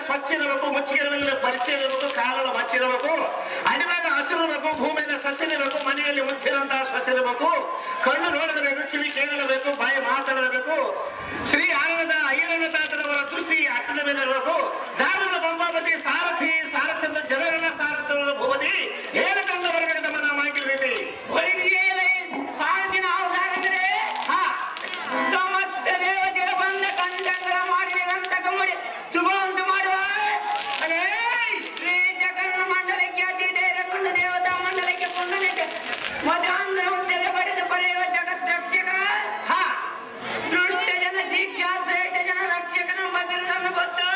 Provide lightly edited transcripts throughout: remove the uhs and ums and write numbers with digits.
ಸ್ವಚ್ಛಿರಬೇಕು, ಮುಚ್ಚಿರಬೇಕು, ಪರಿಚಯ ಇರಬೇಕು, ಕಾಲದ ಮಚ್ಚಿರಬೇಕು, ಅಡಿವಾಗ ಹಸಿರಬೇಕು, ಭೂಮಿಯಿಂದ ಸಸಿರಬೇಕು, ಮನೆಯಲ್ಲಿ ಮುಚ್ಚಿರಂತಹ ಸ್ವಚ್ಛಿರಬೇಕು, ಕಣ್ಣು ನೋಡಬೇಕು, ಕಿವಿ ಕೇಳಬೇಕು, ಬಾಯಿ ಮಾತಾಡಬೇಕು, ಶ್ರೀ ಆನಂದ ಐರಣ್ಯ ತಾತನವರ ದೃಷ್ಟಿ ಅಟ್ಟದ ಮೇಲೆ ಇರಬೇಕು, ದಾನದ ಬಂಬಾಪತಿ ಸಾರಥಿ ಸಾರಥ್ಯದ ಜನರನ್ನ ಸಾರಥ್ಯದ ಭೂಮಿ ಏನು ತಂದ ಬರಬೇಕು ನಮ್ಮ ನಾವು ಆಗಿರ್ಬೇಕು ಸಾರಥಿನ ಅವಧಾರಕರೇ ಸಮಸ್ತ ದೇವತೆಯ ಬಂದ ಕಂಡಂಗರ ಮಾಡಿ ಗಮಡಿ ಶುಭ ಉಂಟು ಮಾಡುವ ಶ್ರೀ ಜಗನ್ನ ಮಂಡಲಕ್ಕೆ ಅತಿಥೇರಗೊಂಡ ದೇವತಾ ಮಂಡಲಕ್ಕೆ ಪುಂಡನಿಗೆ ಮಧಾಂಧ್ರಂ ತೆರೆ ಪಡೆದು ಪಡೆಯುವ ಜಗತ್ ರಕ್ಷಕ ದುಷ್ಟ ಜನ ಶಿಕ್ಷಾ ಶ್ರೇಷ್ಠ ಜನ ರಕ್ಷಕನ ಬದಿರನ್ನು ಗೊತ್ತು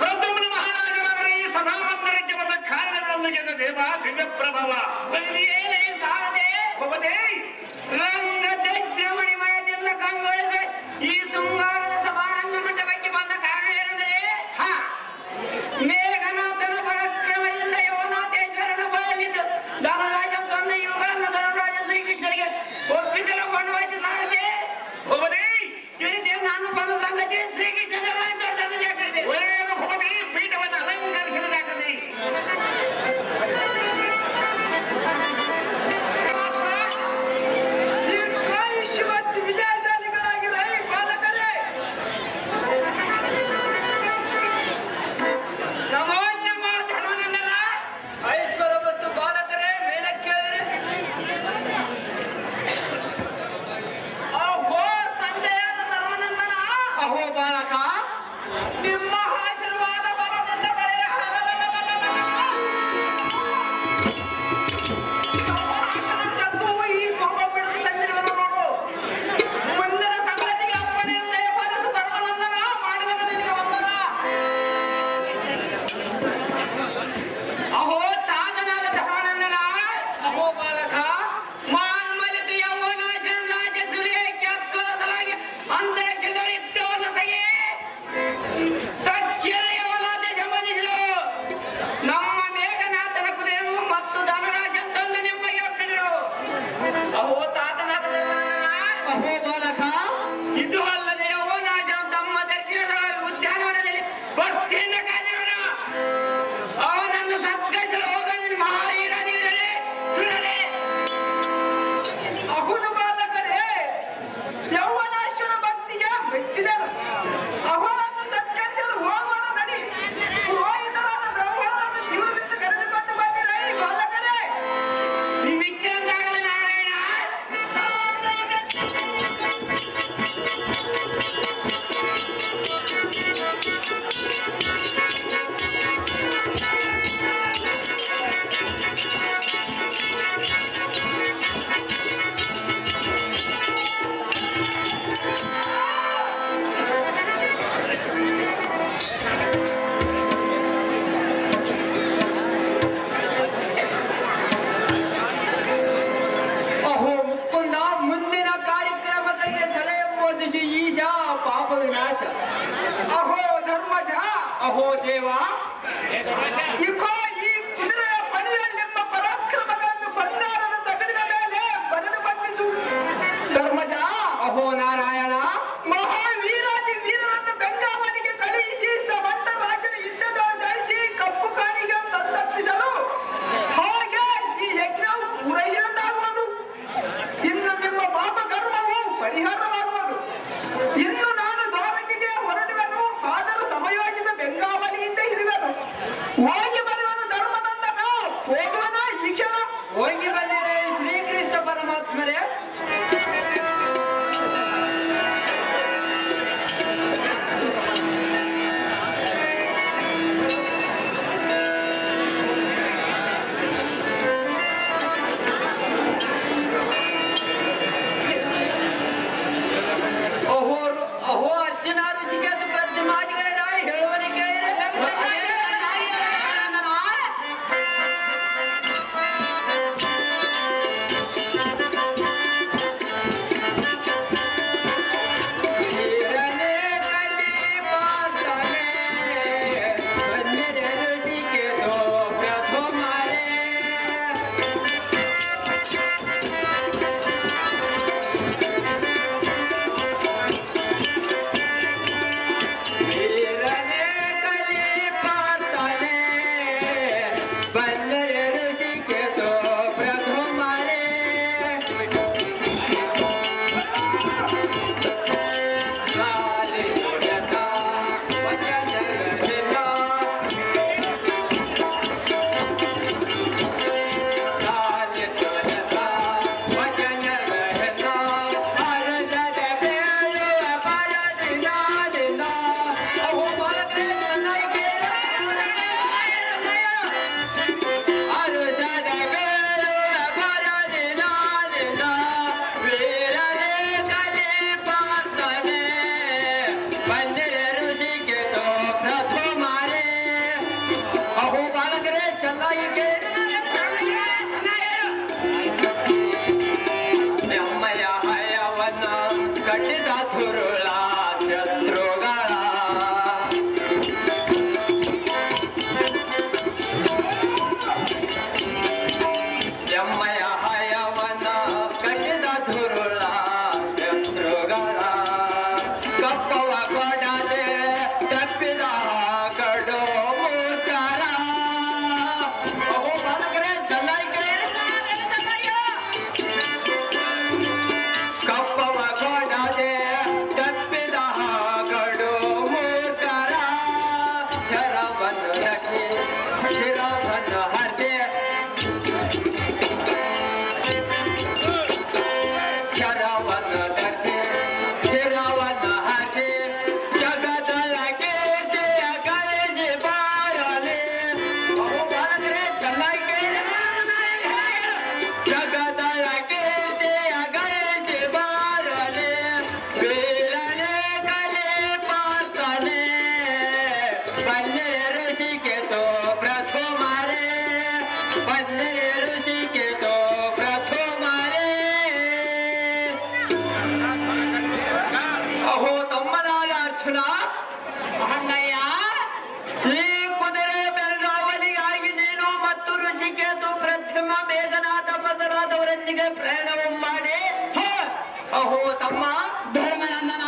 ಪ್ರದ್ಯುಮ್ನ ಮಹಾರಾಜರ ಈ ಸಭಾಮಂದಿರಕ್ಕೆ ಬಂದ ಕಾರ್ಯ ಇಕೋ ಈ ಕುದುರೆಯ ಪಣಿಯಲ್ಲೆಂಬ ಪರಾಕ್ರಮಗಳನ್ನು ಬಂಗಾರದ ತಗಡಿನ ಮೇಲೆ ಬರೆದು ಬಂಧಿಸು. ಧರ್ಮಜ, ಅಹೋ ನಾರಾಯಣ, ಮಹಾವೀರಾದಿ ವೀರರನ್ನು ಬೆಂಗಾವಲಿಗೆ ಕಳುಹಿಸಿ ಸಮಂತ ರಾಜನ ಯುದ್ಧದ ಜಯಿಸಿ ಕಪ್ಪು ಕಾಣಿಗೆ ತಪ್ಪಿಸಲು ಹಾಗೆ ಈ ಯಜ್ಞವು ಪೂರೈಸಿದಂತಾಗುವುದು. ಇನ್ನು ನಿಮ್ಮ ಪಾಪ ಕರ್ಮವು ಪರಿಹಾರವಾಗುವುದು. ಇನ್ನು ನಾನು ದ್ವಾರಕೆಗೆ ಹೊರಡುವೆನು, ಆದರೂ ಸಮಯೋಚಿತ ಬೆಂಗಾವಲಿಯಿಂದ ಇರುವೆನು. ಹೋಗಿ ಬರುವನು ಧರ್ಮದಂದಕ, ಹೋಗುವನ ಈ ಕ್ಷಣ. ಹೋಗಿ ಬಂದಿರೆ ಶ್ರೀಕೃಷ್ಣ ಪರಮಾತ್ಮರೇ. ಅಹೋ ಅರ್ಜುನ ರುಚಿಕೇತ ಪ್ರತಿಮಾದಿಗಳ ರಾಯ ಹೇಳುವನಿ ಕೇಳಿರೆ. ಪ್ರಯಾಣವು ಮಾಡಿ ಅಹೋ ತಮ್ಮ ಧರ್ಮನಂದನ,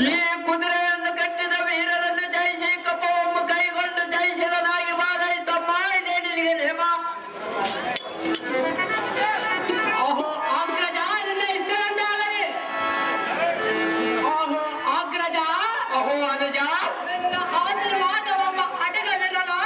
ಈ ಕುದುರೆಯನ್ನು ಕಟ್ಟಿದ ವೀರರನ್ನು ಜಯಿಸಿ ಕಪ್ಪವನ್ನು ಕೈಗೊಂಡು ಜಯಿಸಿರಲಾಗಿ ಬಾರಾಯ್ತಮ್ಮ, ಇದೇ ನಿನಗೆ ನೇಮ. ಅಹೋ ಅಗ್ರಜ, ನನ್ನ ಇಷ್ಟದಂತಾಗಲಿ. ಅಹೋ ಅಗ್ರಜ, ಅಹೋ ಅನುಜ, ನನ್ನ ಆಶೀರ್ವಾದವೊಬ್ಬ ಅಡಗಲಿಡಲು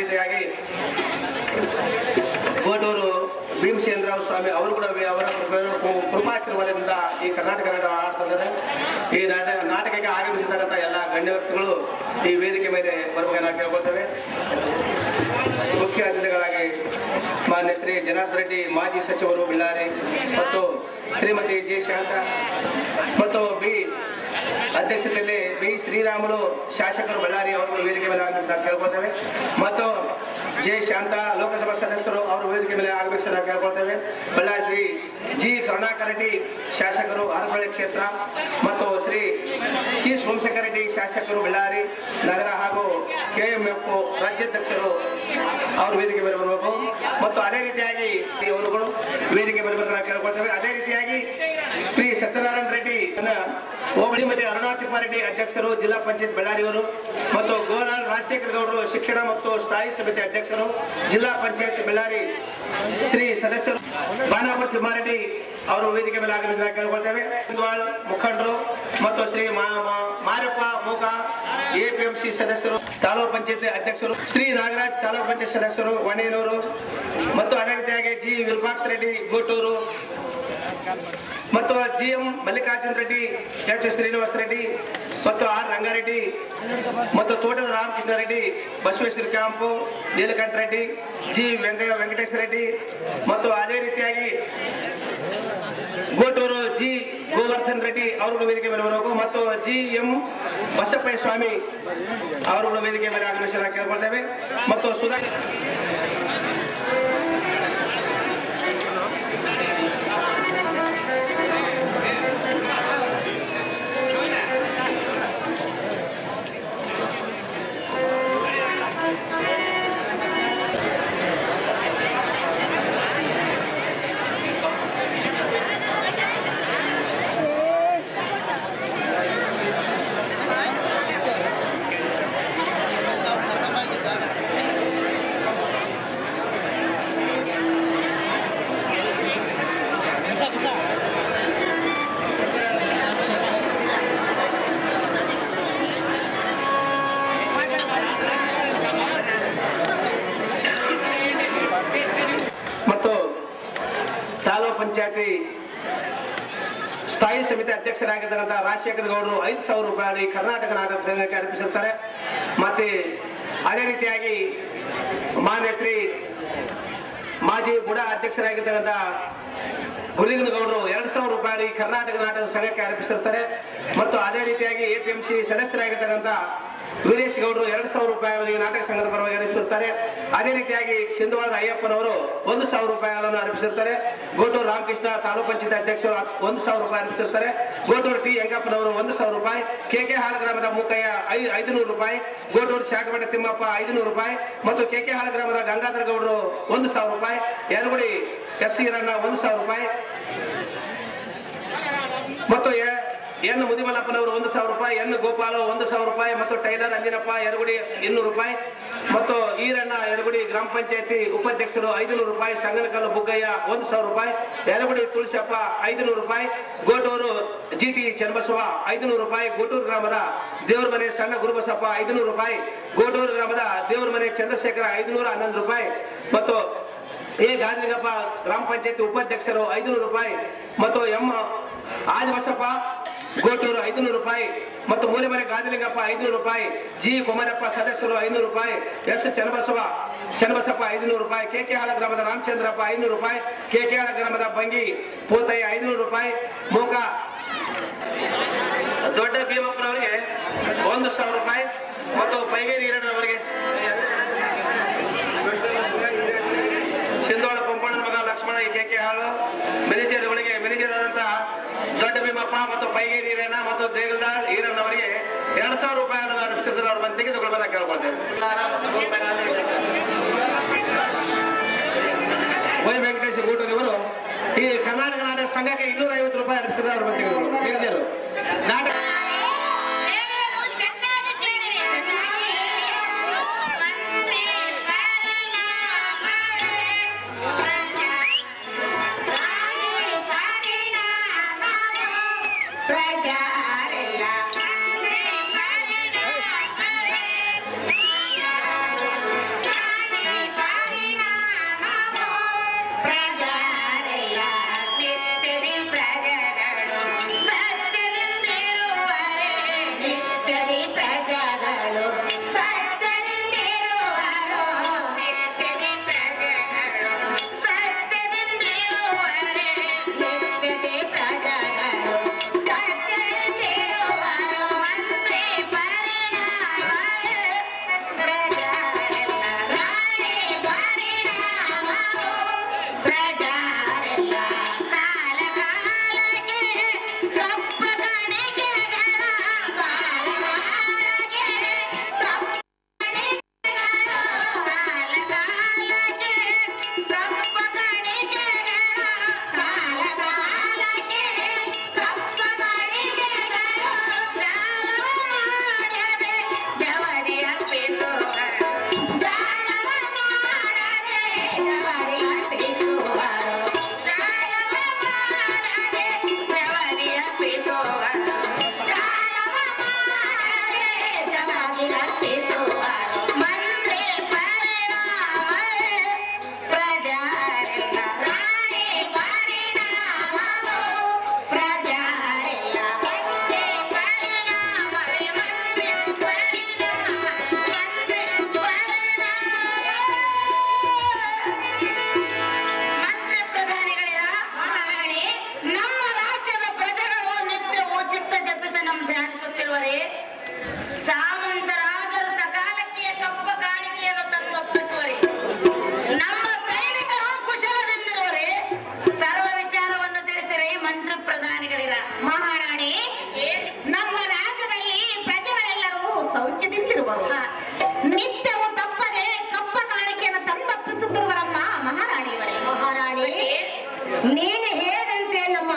ರೀತಿಯಾಗಿ ಗೋಟೂರು ಭೀಮಸೇನರಾವ್ ಸ್ವಾಮಿ ಅವರು ಕೂಡ ಅವರ ಕೃಪಾಶೀರ್ವಾದದಿಂದ ಈ ಕರ್ನಾಟಕ ನಾಟಕ ಆಡ್ತಿದ್ದಾರೆ. ಈ ನಾಟಕಕ್ಕೆ ಆಗಮಿಸಿದಂಥ ಎಲ್ಲ ಗಣ್ಯ ವ್ಯಕ್ತಿಗಳು ಈ ವೇದಿಕೆ ಮೇಲೆ ಬರಬೇಕಾಗಿ ನಾವು ಕೇಳ್ಕೊಳ್ತೇವೆ. ಮುಖ್ಯ ಅತಿಥಿಗಳಾಗಿ ಮಾನ್ಯ ಶ್ರೀ ಜನಾರ್ದನ್ ರೆಡ್ಡಿ ಮಾಜಿ ಸಚಿವರು ಬಳ್ಳಾರಿ ಮತ್ತು ಶ್ರೀಮತಿ ಜಿ ಶಾಂತ ಮತ್ತು ಬಿ ಅಧ್ಯಕ್ಷತೆಯಲ್ಲಿ ಬಿ ಶ್ರೀರಾಮುಲು ಶಾಸಕರು ಬಳ್ಳಾರಿ ಅವರು ವೇದಿಕೆ ಮೇಲೆ ಆಗಬೇಕು ಕೇಳ್ಕೊಳ್ತೇವೆ. ಮತ್ತು ಜೆ ಶಾಂತ ಲೋಕಸಭಾ ಸದಸ್ಯರು ಅವರು ವೇದಿಕೆ ಮೇಲೆ ಆಗಬೇಕು ಕೇಳ್ಕೊಳ್ತೇವೆ. ಬಳ್ಳಾರಿ ಶ್ರೀ ಜಿ ಕರುಣಾಕರ್ ರೆಡ್ಡಿ ಶಾಸಕರು ಹರಪಳ್ಳಿ ಕ್ಷೇತ್ರ ಮತ್ತು ಶ್ರೀ ಜಿ ಸೋಮಶೇಖರ್ ರೆಡ್ಡಿ ಶಾಸಕರು ಬಳ್ಳಾರಿ ನಗರ ಹಾಗೂ KMF ರಾಜ್ಯಾಧ್ಯಕ್ಷರು ಅವರು ವೇದಿಕೆ ಮೇಲೆ ಬರಬೇಕು. ಮತ್ತು ಅದೇ ರೀತಿಯಾಗಿ ಅವರುಗಳು ವೇದಿಕೆ ಬರಬೇಕು ನಾವು ಕೇಳ್ಕೊಳ್ತೇವೆ. ಅದೇ ರೀತಿಯಾಗಿ ಶ್ರೀ ಸತ್ಯನಾರಾಯಣ ರೆಡ್ಡಿ ಹೋಬಳಿ ಮತ್ತು ಅರುಣಾತಿಪ್ಪ ರೆಡ್ಡಿ ಅಧ್ಯಕ್ಷರು ಜಿಲ್ಲಾ ಪಂಚಾಯತ್ ಬಳ್ಳಾರಿಯವರು ಮತ್ತು ಗೋಲಾಲ್ ರಾಜಶೇಖರ ಗೌಡರು ಶಿಕ್ಷಣ ಮತ್ತು ಸ್ಥಾಯಿ ಸಮಿತಿ ಅಧ್ಯಕ್ಷರು ಜಿಲ್ಲಾ ಪಂಚಾಯತ್ ಬಳ್ಳಾರಿ ಶ್ರೀ ಸದಸ್ಯರು ಬಾನಾಪುರ ತಿಮ್ಮಾರೆಡ್ಡಿ ಅವರು ವೇದಿಕೆ ಮೇಲೆ ಆಗಮಿಸಿ ಕೇಳ್ಕೊಳ್ತೇವೆ. ಮುಖಂಡರು ಮತ್ತು ಶ್ರೀ ಮಾರಪ್ಪ ಮೂಕ APMC ಸದಸ್ಯರು ತಾಲೂಕು ಪಂಚಾಯತ್ ಅಧ್ಯಕ್ಷರು ಶ್ರೀ ನಾಗರಾಜ್ ತಾಲೂಕು ಪಂಚಾಯತ್ ಸದಸ್ಯರು ವಣೇನೂರು ಮತ್ತು ಅದೇ ರೀತಿಯಾಗಿ ಜಿ ವಿರೂಪಾಕ್ಷ ರೆಡ್ಡಿ ಗೋಟೂರು ಮತ್ತು GM ಮಲ್ಲಿಕಾರ್ಜುನ ರೆಡ್ಡಿ H ಶ್ರೀನಿವಾಸ ರೆಡ್ಡಿ ಮತ್ತು R ರಂಗಾರೆಡ್ಡಿ ಮತ್ತು ತೋಟದ ರಾಮಕೃಷ್ಣ ರೆಡ್ಡಿ ಬಸವೇಶ್ವರ ಕ್ಯಾಂಪು ನೀಲಕಂಠ ರೆಡ್ಡಿ G ವೆಂಕಟೇಶ ರೆಡ್ಡಿ ಮತ್ತು ಅದೇ ರೀತಿಯಾಗಿ ಗೋಟೂರು G ಗೋವರ್ಧನ್ ರೆಡ್ಡಿ ಅವರು ವೇದಿಕೆ ಮೇಲೆ ಬರಬೇಕು ಮತ್ತು GM ಬಸಪ್ಪಯ್ಯ ಸ್ವಾಮಿ ಅವರು ವೇದಿಕೆ ಮೇಲೆ ಆಗಮಿಸಿ ಕೇಳ್ಕೊಳ್ತೇವೆ. ಮತ್ತು ಸುಧಾಕರ್ ಪಂಚಾಯತಿ ಸ್ಥಾಯಿ ಸಮಿತಿ ಅಧ್ಯಕ್ಷರಾಗಿರ್ತಕ್ಕಂಥ ರಾಜಶೇಖರ ಗೌಡರು 5,000 ರೂಪಾಯಿ ಕರ್ನಾಟಕ ನಾಟಕ ಸಂಘಕ್ಕೆ ಅರ್ಪಿಸಿರ್ತಾರೆ. ಮತ್ತೆ ಅದೇ ರೀತಿಯಾಗಿ ಮಾನ್ಯ ಶ್ರೀ ಮಾಜಿ ಬುಡ ಅಧ್ಯಕ್ಷರಾಗಿರ್ತಕ್ಕಂಥ ಗುಲಿಗನಗೌಡರು 2,000 ರೂಪಾಯಿ ಕರ್ನಾಟಕ ನಾಟಕ ಸಂಘಕ್ಕೆ ಅರ್ಪಿಸಿರ್ತಾರೆ. ಮತ್ತು ಅದೇ ರೀತಿಯಾಗಿ APMC ಸದಸ್ಯರಾಗಿರ್ತಕ್ಕಂಥ ವೀರೇಶ್ ಗೌಡರು 2,000 ರೂಪಾಯಿ ನಾಟಕ ಸಂಘದ ಪರವಾಗಿ ಅರ್ಪಿಸಿರ್ತಾರೆ. ಅದೇ ರೀತಿಯಾಗಿ ಸಿಂಧವಾದ ಅಯ್ಯಪ್ಪನವರು 1,000 ರೂಪಾಯಿಗಳನ್ನು ಅರ್ಪಿಸಿರ್ತಾರೆ. ಗೋಟೂರು ರಾಮಕೃಷ್ಣ ತಾಲೂಕು ಪಂಚಾಯತ್ ಅಧ್ಯಕ್ಷರು 1,000 ರೂಪಾಯಿ ಅರ್ಪಿಸಿರ್ತಾರೆ. ಗೋಟೂರು T ಯಂಕಪ್ಪನವರು 1,000 ರೂಪಾಯಿ, KK ಹಾಳ ಗ್ರಾಮದ ಮೂಕಯ್ಯ 500 ರೂಪಾಯಿ, ಗೋಟೂರು ಚಾಕಮಠ ತಿಮ್ಮಪ್ಪ 500 ರೂಪಾಯಿ ಮತ್ತು KK ಹಾಳ ಗ್ರಾಮದ ಗಂಗಾಧರ ಗೌಡರು 1,000 ರೂಪಾಯಿ, ಯರಗುಡಿ SC ರನ್ನ 1,000 ರೂಪಾಯಿ ಮತ್ತು N ಮುದಿಮಲ್ಲಪ್ಪನವರು 1,000 ರೂಪಾಯಿ, N ಗೋಪಾಲ 1,000 ರೂಪಾಯಿ ಮತ್ತು ಟೈಲರ್ ಅಂಜಿನಪ್ಪ ಯರಗುಡಿ 200 ರೂಪಾಯಿ ಮತ್ತು ಈರಣ್ಣ ಯರಗುಡಿ ಗ್ರಾಮ ಪಂಚಾಯತಿ ಉಪಾಧ್ಯಕ್ಷರು 500 ರೂಪಾಯಿ, ಸಂಗನಕಲ್ಲು ಬುಗ್ಗಯ್ಯ 1,000 ರೂಪಾಯಿ, ಯರಗುಡಿ ತುಳಸಪ್ಪ 500 ರೂಪಾಯಿ, ಗೋಟೂರು GT ಚನ್ನಬಸವ 500 ರೂಪಾಯಿ, ಗೋಟೂರು ಗ್ರಾಮದ ದೇವರ ಮನೆ ಸಣ್ಣ ಗುರುಬಸಪ್ಪ 500 ರೂಪಾಯಿ, ಗೋಟೂರು ಗ್ರಾಮದ ದೇವರ ಮನೆ ಚಂದ್ರಶೇಖರ 511 ರೂಪಾಯಿ ಮತ್ತು ಗಾಂಧಿಗಪ್ಪ ಗ್ರಾಮ ಪಂಚಾಯತಿ ಉಪಾಧ್ಯಕ್ಷರು 500 ರೂಪಾಯಿ ಮತ್ತು M ಆದಿಬಸಪ್ಪ ಗೋಟೂರು 500 ರೂಪಾಯಿ ಮತ್ತು ಮೂಲೆಮನೆ ಗಾದಿಲಿಂಗಪ್ಪ 500 ರೂಪಾಯಿ, G ಕುಮಾರಪ್ಪ ಸದಸ್ಯರು 500 ರೂಪಾಯಿ, S ಚನ್ನಬಸಪ್ಪ 500 ರೂಪಾಯಿ, KK ಹಾಳ ಗ್ರಾಮದ ರಾಮಚಂದ್ರಪ್ಪ 500 ರೂಪಾಯಿ, KK ಹಾಳ ಗ್ರಾಮದ ಬಂಗಿ ಪೋತಯ್ಯ 500 ರೂಪಾಯಿ, ಮೂಕ ದೊಡ್ಡ ಭೀಮಪ್ಪನವರಿಗೆ 1,000 ರೂಪಾಯಿ ಮತ್ತು ಪೈಗೇರಿ ಈರಣ್ಣವರಿಗೆ ಸಿಂಧೋಳ ಪಂಪಣ್ಣನ ಮಗ ಲಕ್ಷ್ಮಣ KK ಹಾಳು ಮೆನೇಜರ್ ಆದಂತ ದೊಡ್ಡ ಭೀಮಪ್ಪ ಮತ್ತು ಪೈಗೇರಿ ಈರಣ್ಣ ಮತ್ತು ದೇಗಲ್ದಾಳ್ ಈರಣ್ಣವರಿಗೆ 2,000 ರೂಪಾಯಿಗಳನ್ನು ಅರ್ಪಿಸಿದ್ರು. ಅವ್ರ ಬಂದು ತೆಗೆದುಕೊಳ್ಳೋದ ಕೇಳ್ಕೊಳ್ತೇವೆ. ವೈ ವೆಂಕಟೇಶ್ ಗೂಟೂರಿವರು ಈ ಕರ್ನಾಟಕ ನಾಟಕ ಸಂಘಕ್ಕೆ 250 ರೂಪಾಯಿ ಅರ್ಪಿಸಿದ್ರು. ಅವ್ರ ಬಂದು ತೆಗೆದುಕೊಳ್ಳೋದು ನಾಟಕ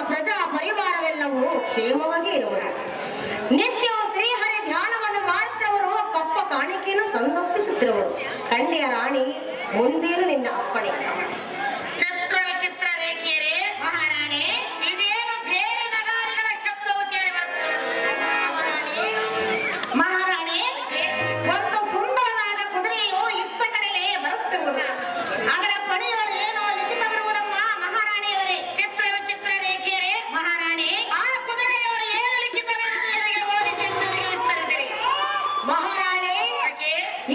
ಪ್ರಜಾ ಪರಿವಾರವೆಲ್ಲವೂ ಕ್ಷೇಮವಾಗಿ ಇರುವುದು. ನಿತ್ಯವೂ ಶ್ರೀಹರಿ ಧ್ಯಾನವನ್ನು ಮಾಡುತ್ತಿರುವರು, ಕಪ್ಪ ಕಾಣಿಕೆಯನ್ನು ತಂದೊಪ್ಪಿಸುತ್ತಿರುವರು. ಕಂಡಿಯ ರಾಣಿ, ಮುಂದೇನು ನಿನ್ನ ಅಪ್ಪಣೆ? ಚಿತ್ರ ವಿಚಿತ್ರ ರೇಖೆಯರೇ ಮಹಾರಾಣಿ, ಇದೇನು ಬೇರೆ ನಗಾರಿಗಳ ಶಬ್ದವು ಕೇಳಿ ಬರುತ್ತಿರುವುದು. ಮಹಾರಾಣಿ, ಒಂದು ಸುಂದರವಾದ ಕುದುರೆಯು ಇತ್ತ ಕಡೆಗೆ ಬರುತ್ತಿರುವುದು. ಅದರ ಪಣಿಯವರು ಏನೋ ಲಿಖಿತವಿರುವುದಮ್ಮ ಮಹಾರಾಣಿಯವರೇ. ಚಿತ್ರ ವಿಚಿತ್ರ ರೇಖೆಯರೇ ಮಹಾರಾಣಿ, ಆ ಕುದುರೆಯವರು ಏನು ಲಿಖಿತವೆಂದು ನನಗೆ ಓದಿಸಿ ನನಗೆ ವಿಸ್ತರಿಸಿರಿ. ಮಹಾರಾಣಿ,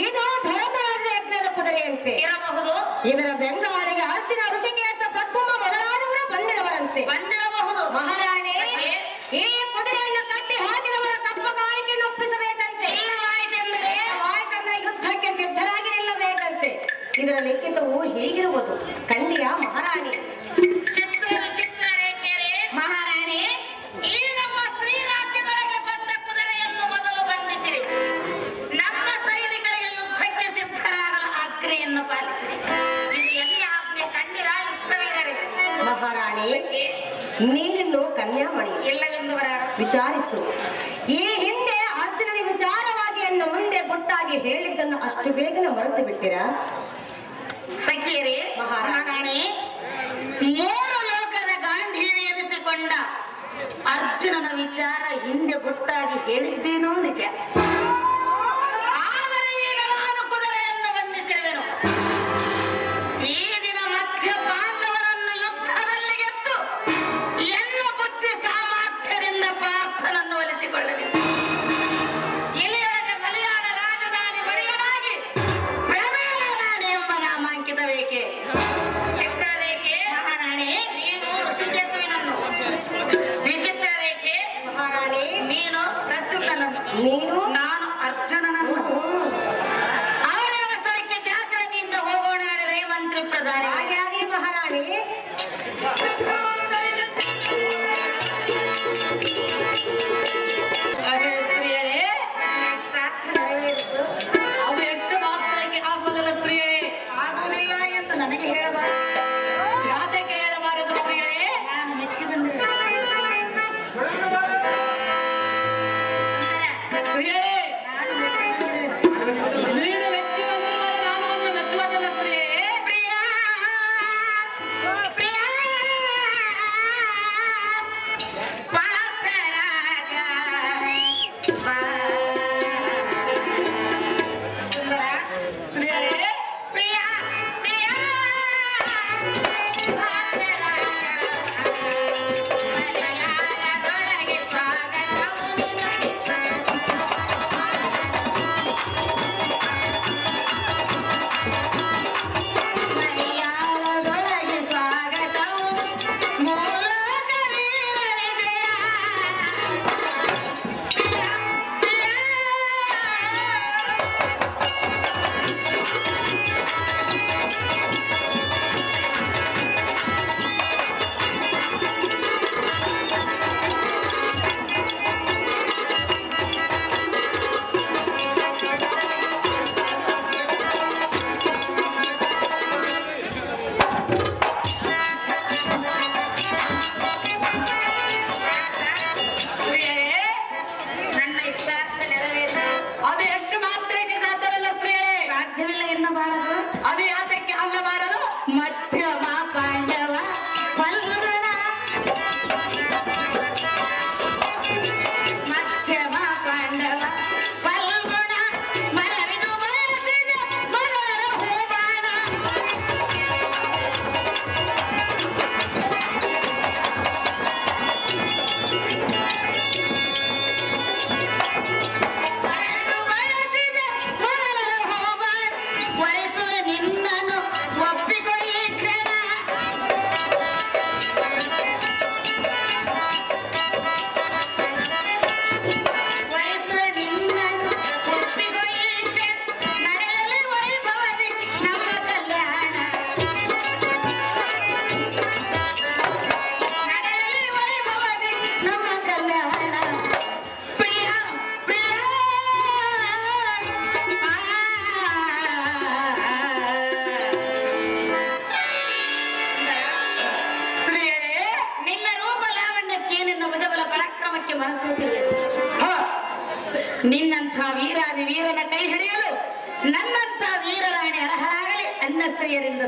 ಇದು ಧರ್ಮರಾಜನ ಯಜ್ಞದ ಕುದುರೆಯಂತೆ ಇರಬಹುದು, ಇದರ ಬೆಂಗಾವಲಿಗೆ ಅರ್ಜುನ, ಋಷಿಕೇಶ, ಪ್ರಥಮ ಮೊದಲಾದವರು ಬಂದಿರುವರಂತೆ. ಬಂದಿರಬಹುದು. ಮಹಾರಾಣಿ, ಈ ಕುದುರೆಯನ್ನು ಕಟ್ಟಿ ಹಾಕಿದವರ ಕಪ್ಪ ಕಾಣಿಕೆಯನ್ನು ಒಪ್ಪಿಸಬೇಕಂತೆ. ಇಲ್ಲವಾಯಿತೆಂದರೆ ಆಯ್ತಂದ್ರೆ ಯುದ್ಧಕ್ಕೆ ಸಿದ್ಧರಾಗಿ ನಿಲ್ಲಬೇಕಂತೆ. ಇದರ ಲಿಖಿತವು ಹೀಗಿರುವುದು. ಕಂಡಿಯ ಮಹಾರಾಣಿ. ಚಿತ್ರ ವಿಚಿತ್ರ ರೇಖೆಯರೇ ಮಹಾರಾಣಿ, ಈ ನಮ್ಮ ಸ್ತ್ರೀ ರಾಜ್ಯದೊಳಗೆ ಬಂದ ಕುದುರೆಯನ್ನು ಮೊದಲು ಬಂಧಿಸಿರಿ. ನಮ್ಮ ಸೈನಿಕರಿಗೆ ಯುದ್ಧಕ್ಕೆ ಸಿದ್ಧರಾಗಲು ಆಜ್ಞೆಯನ್ನು ಪಾಲಿಸಿರಿ. ಇದು ಎಲ್ಲಿ ಆಜ್ಞೆ ಕಂಡಿರ ಯುದ್ಧವೀರರೇ? ಮಹಾರಾಣಿ, ನೀನು ಕನ್ಯಾಮಣಿ ಇಲ್ಲವೆಂದು ಬರಾರು. ವಿಚಾರಿಸು. ಈ ಹಿಂದೆ ಅರ್ಜುನನ ವಿಚಾರವಾಗಿ ಎನ್ನು ಮುಂದೆ ಗುಟ್ಟಾಗಿ ಹೇಳಿದ್ದನ್ನು ಅಷ್ಟು ಬೇಗನೆ ಮರೆತು ಬಿಟ್ಟಿರಾ? ಸಖಿಯರೇ ಮಹಾರಾಣಿ, ಮೂರು ಲೋಕದ ಗಾಂಧೀವಿ ಎನಿಸಿಕೊಂಡ ಅರ್ಜುನನ ವಿಚಾರ ಹಿಂದೆ ಗುಟ್ಟಾಗಿ ಹೇಳಿದ್ದೇನೋ ನಿಜ. ಆದರೆ ಈಗ ನಾನು ಕುದುರೆಯನ್ನು ಬಂಧಿಸಿರುವೆನು. ಈ ದಿನ ಮಧ್ಯ ಪಾಂಡವರನ್ನು ಯುದ್ಧದಲ್ಲಿ ಗೆದ್ದು ಎನ್ನು ಬುದ್ಧಿ ಸಾಮರ್ಥ್ಯದಿಂದ ಪಾರ್ಥನನ್ನು ಒಲಿಸಿಕೊಳ್ಳಬೇಕು. ಇಲ್ಲಿಯೊಳಗೆ ಮಲಯಾಳ ರಾಜಧಾನಿ ಒಡೆಯನಾಗಿ ಪ್ರಮೇಯ ರಾಣಿ ಎಂಬ ನಾಮಾಂಕಿತ ಬೇಕೆ. ಚಿತ್ರರೇಖೆ ಮಹಾರಾಣಿ, ನೀನು ಋಷಿಕೇತುವಿನನ್ನು. ವಿಚಿತ್ರ ರೇಖೆ ಮಹಾರಾಣಿ, ನೀನು ಪ್ರದ್ಯುಮ್ನನ್ನು. ನೀನು ನಾನು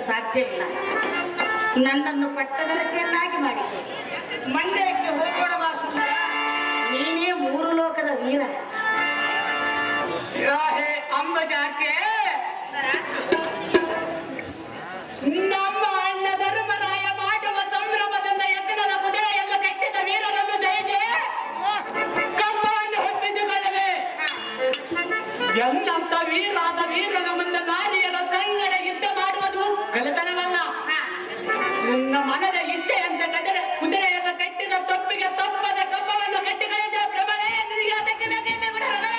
ಸಾಧ್ಯವಿಲ್ಲ. ನನ್ನನ್ನು ಪಟ್ಟದರಸಿಯನ್ನಾಗಿ ಮಾಡಿ ಮಂಡ್ಯಕ್ಕೆ ಹೋಗೋಣ ಬಾ ಸುಂದರ. ನೀನೇ ಮೂರು ಲೋಕದ ವೀರ. ಹೇ ಅಂಬಜಾಚೆ, ನಮ್ಮ ಅಣ್ಣ ಧರ್ಮರಾಯ ಮಾಡುವ ಸಂಭ್ರಮದಿಂದ ಎತ್ತರದ ಕುದುರೆಯನ್ನು ಕಟ್ಟಿದ ವೀರರನ್ನು ಜಯ ಜಯ ಕಂಬವನ್ನು ಹೊತ್ತಿಸಿಕೊಳ್ಳವೆ. ಎಲ್ಲಂತ ವೀರಾದ ವೀರನ ಮುಂದೆ ನಾರಿಯರ ಸಂಗಡ ಯುದ್ಧ ಮಾಡುವುದು ಕಲಿತನವಲ್ಲ. ನಿನ್ನ ಮನದ ಇಚ್ಛೆಯಂತೆ ಕಟ್ಟದ ಕುದುರೆಯನ್ನು ಕಟ್ಟಿದ ತಪ್ಪಿಗೆ ತಪ್ಪದ ಕಂಬವನ್ನು ಕಟ್ಟಿ ಕಳಿಸಿದ ಪ್ರಬಲೆ ನಿನಗೆ ಅದಕ್ಕೆ ಬೇಕೇ ಬಿಡಲೇ.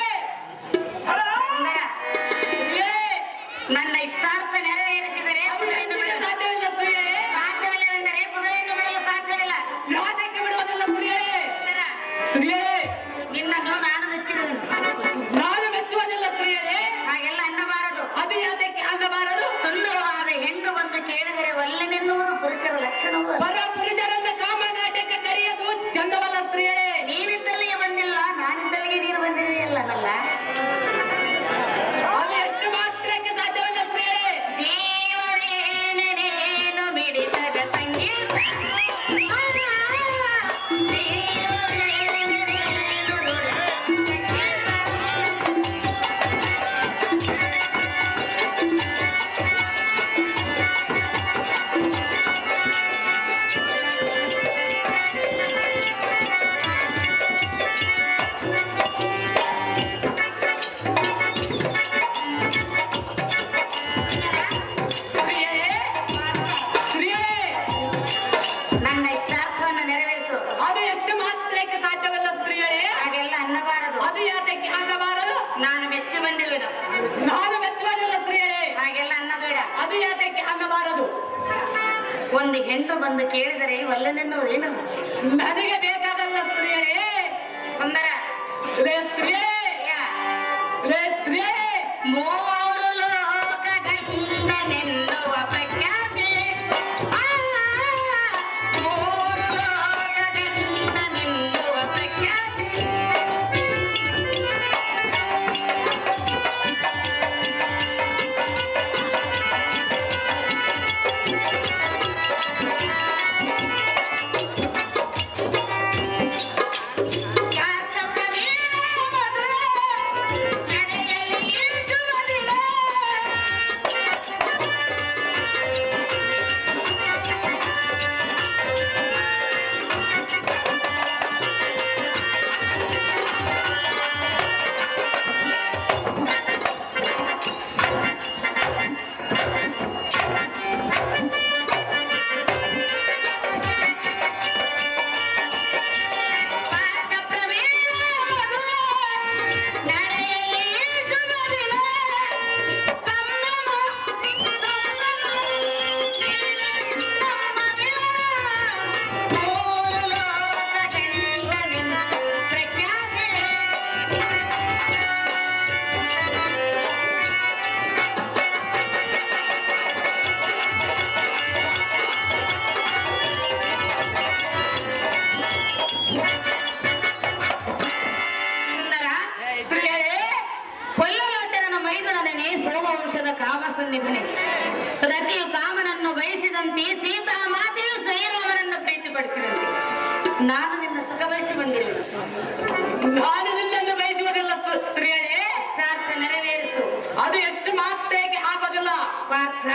ನನ್ನ ಇಷ್ಟಾರ್ಥ ನೆರವೇರಿಸಿದರೆ ಕುದುರೆಯನ್ನು ಬಿಡಲು ಸಾಧ್ಯವಿಲ್ಲ ಪ್ರಿಯರೇ. ಸಾಧ್ಯವಿಲ್ಲವೆಂದರೆ ಕುದುರೆಯನ್ನು ಬಿಡಲು ಸಾಧ್ಯವಿಲ್ಲ. ಯಾತಕ್ಕೆ ಬಿಡುವುದಿಲ್ಲ ಪ್ರಿಯರೇ? ಪ್ರಿಯರೇ, ನಿನ್ನನ್ನು ನಾನು ಮೆಚ್ಚಿರುವೆನು. ನಾನು ಮೆಚ್ಚುವುದಿಲ್ಲ ಪ್ರಿಯರೇ. ಹಾಗೆಲ್ಲ ಅನ್ನಬಾರದು. ಅದು ಯಾತಕ್ಕೆ ಅನ್ನಬಾರದು? ಸುಂದರವಾದ ಹೆಣ್ಣು ಬಂದು ಕೇಳಿದರೆ ಒಲ್ಲೆನೆನ್ನುವುದು ಪುರುಷರ ಲಕ್ಷಣವು. ಪರ ಪುರುಷರನ್ನ ಕಾಮನಾಟಕ್ಕೆ ಕರೆಯೋದು ಚಂದವಲ್ಲ ಪ್ರಿಯರೇ. ನೀನಿದ್ದಲ್ಲಿಗೆ ಬಂದಿಲ್ಲ, ನಾನಿದ್ದಲ್ಲಿಗೆ ನೀನು ಬಂದಿದೆಯಲ್ಲ ನಲ್ಲ. ಅದು ಎಷ್ಟು ಮಾತ್ರಕ್ಕೆ ಸಾಧ್ಯವಿಲ್ಲ ಪ್ರಿಯರೇ. ಜೀವನೇನೇನು ಮಿಡಿತದ ಸಂಗೀತ, ಜೀವನೇನೇನು ನುಡಿದ ಸಂಗೀತ. ಪ್ರಿಯರೇ, ಪ್ರಿಯರೇ, ನನ್ನ ಇಷ್ಟಾರ್ಥವನ್ನು ನೆರವೇರಿಸು. ಅದು ಎಷ್ಟು ಮಾತ್ರಕ್ಕೆ ಸಾಧ್ಯವಿಲ್ಲ ಪ್ರಿಯರೇ. ಹಾಗೆಲ್ಲ ಅನ್ನಬಾರದು. ಅದು ಯಾತಕ್ಕೆ ಅನ್ನಬಾರದು? ನಾನು ಮೆಚ್ಚಿ ಬಂದಿರುವೆನು. ನಾನು ಮೆಚ್ಚುವುದಿಲ್ಲ ಪ್ರಿಯರೇ. ಹಾಗೆಲ್ಲ ಅನ್ನಬೇಡ. ಅದು ಯಾತಕ್ಕೆ ಅನ್ನಬಾರದು? ಒಂದು ಹೆಣ್ಣು ಬಂದು ಕೇಳಿದರೆ ಒಲ್ಲೆನೆನ್ನುವುದೇನು? ನನಗೆ ಬೇಕಾದಲ್ಲ ಪ್ರಿಯರೇ. ಸುಂದರ ಲೇ ಸ್ತ್ರೀಯರೇ, ಲೇ ಸ್ತ್ರೀಯರೇ, ಮೂರು ಲೋಕ ಗಂಡನೆನ್ನುವ ಪ್ರಖ್ಯಾತಿ. ಮೂರು ಲೋಕ ಗಂಡನೆನ್ನುವ ಪ್ರಖ್ಯಾತಿ. ಕಾಮಸನ್ನಿಧನೆ. ರತಿಯು ಕಾಮನನ್ನು ಬಯಸಿದಂತೆ ಸೀತಾ ಮಾತೆಯು ಶ್ರೀರಾಮನನ್ನು ಪ್ರೀತಿಪಡಿಸಿದಂತೆ ನಾನು ನಿನ್ನ ಸುಖ ಬಯಸಿ ಬಂದಿರುವೆ. ನಾನು ನಿನ್ನನ್ನು ಬಯಸುವುದಿಲ್ಲ ಸ್ತ್ರೀಯರೇ. ಇಷ್ಟಾರ್ಥ ನೆರವೇರಿಸು. ಅದು ಎಷ್ಟು ಮಾತ್ರಕ್ಕೆ ಆಗೋದಿಲ್ಲ. ಪಾರ್ಥ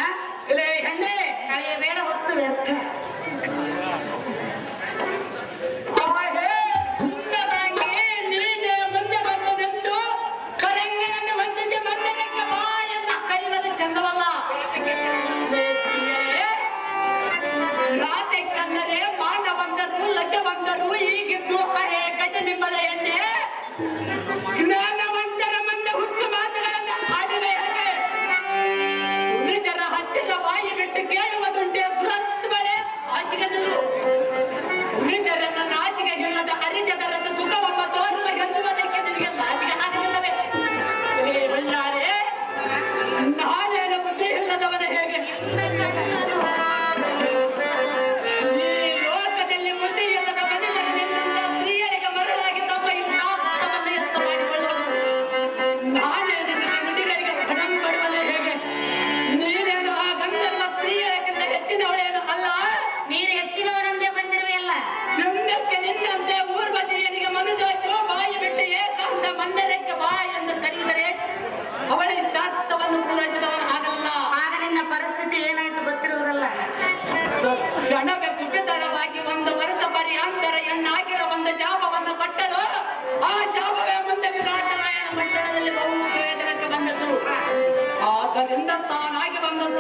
ಇಲ್ಲೇ ಹೆಣ್ಣೆ ಕಳೆಯಬೇಡ, ಹೊತ್ತು ವ್ಯರ್ಥ. ನೀನೆ ಮುಂದೆ ಬಂದು ನಿಂತು ಕರಂಗಿನನ್ನು ವಂದಿಸಿ ಮಂದಿರಕ್ಕೆ ಬಾ ಎಂದು ಕರೆಯುವುದು ಚಂದವಲ್ಲ. ರಾತೆ ಕಂದರೆ ಮಾನವಂತರು ಲಜ್ಜವಂತರು ಈಗಿದ್ದು ಅರೆ ಗಜ ನಿಮ್ಮದ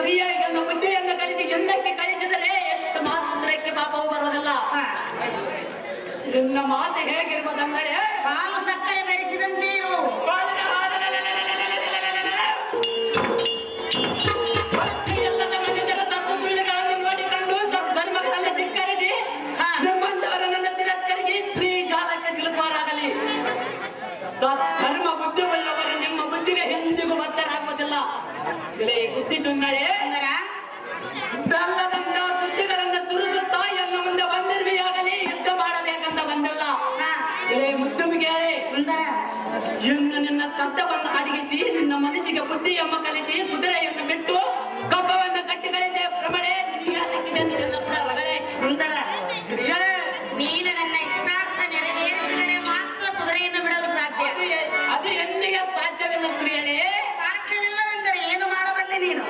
ಸ್ತ್ರೀಯರಿಗೆ ಬುದ್ಧಿಯನ್ನು ಕಲಿಸಿ ಎಂದಕ್ಕೆ ಕಲಿಸಿದರೆ ಎಷ್ಟು ಮಾತ್ರಕ್ಕೆ ಪಾಪವು ಬರುವುದಿಲ್ಲ. ನಿನ್ನ ಮಾತು ಹೇಗಿರ್ಬೋದಂದರೆ ಹಾಲು ಸಕ್ಕರೆ ಬೆರೆಸಿದಂತೆ ಇರು. ಎಲ್ಲದ ಮನುಷ್ಯರ ಸತ್ತು ಸುಳ್ಳುಗಳನ್ನು ನೋಡಿಕೊಂಡು ಧರ್ಮಗಳನ್ನು ಧಿಕ್ಕರಿಸಿ ನಿಮ್ಮಂತವರನ್ನು ತಿರಸ್ಕರಿಸಿ ಸ್ತ್ರೀ ಜಾಲಕ್ಕೆ ಸಿಲುಕುವರಾಗಲಿ. ಧರ್ಮ ಬುದ್ಧಿವುಳ್ಳವರು ನಿಮ್ಮ ಬುದ್ಧಿಗೆ ಎಂದಿಗೂ ಬದ್ಧರಾಗುವುದಿಲ್ಲ. ಬುದ್ಧಿ ಸುಂದರೇ ಬೆಲ್ಲದಂತ ಸುದ್ದಿಗಳನ್ನ ಸುರಿಸುತ್ತಾ ಎನ್ನ ಮುಂದೆ ಬಂದಿರ್ವಿಯಾಗಲಿ ಯುದ್ಧ ಮಾಡಬೇಕಂತ ಬಂದಿಲ್ಲ. ಮುದ್ದುಮಿಗೆ ಸುಂದರ ಇನ್ನು ನಿನ್ನ ಸದ್ದವನ್ನು ಅಡಗಿಸಿ ನಿನ್ನ ಮನಸ್ಸಿಗೆ ಬುದ್ಧಿಯಮ್ಮ ಕಲಿಸಿ ಕುದುರೆಯನ್ನು ಬಿಟ್ಟು ಕಬ್ಬವನ್ನು ಕಟ್ಟಿ ಕಳಿಸಿ ಪ್ರಮಣೆ ಸುಂದರ ನೀನು ನನ್ನ ಇಷ್ಟಾರ್ಥ ನೆರವೇರಿಸಿದರೆ ಮಾತ್ರ ಕುದುರೆಯನ್ನು ಬಿಡಲು ಸಾಧ್ಯ. ಅದು ಎಂದಿಗೆ ಸಾಧ್ಯವಿಲ್ಲ ಸ್ತ್ರೀಯರೇ. ಸಾಧ್ಯವಿಲ್ಲವೆಂದರೆ ಏನು ಮಾಡಬಲ್ಲೆ ನೀನು?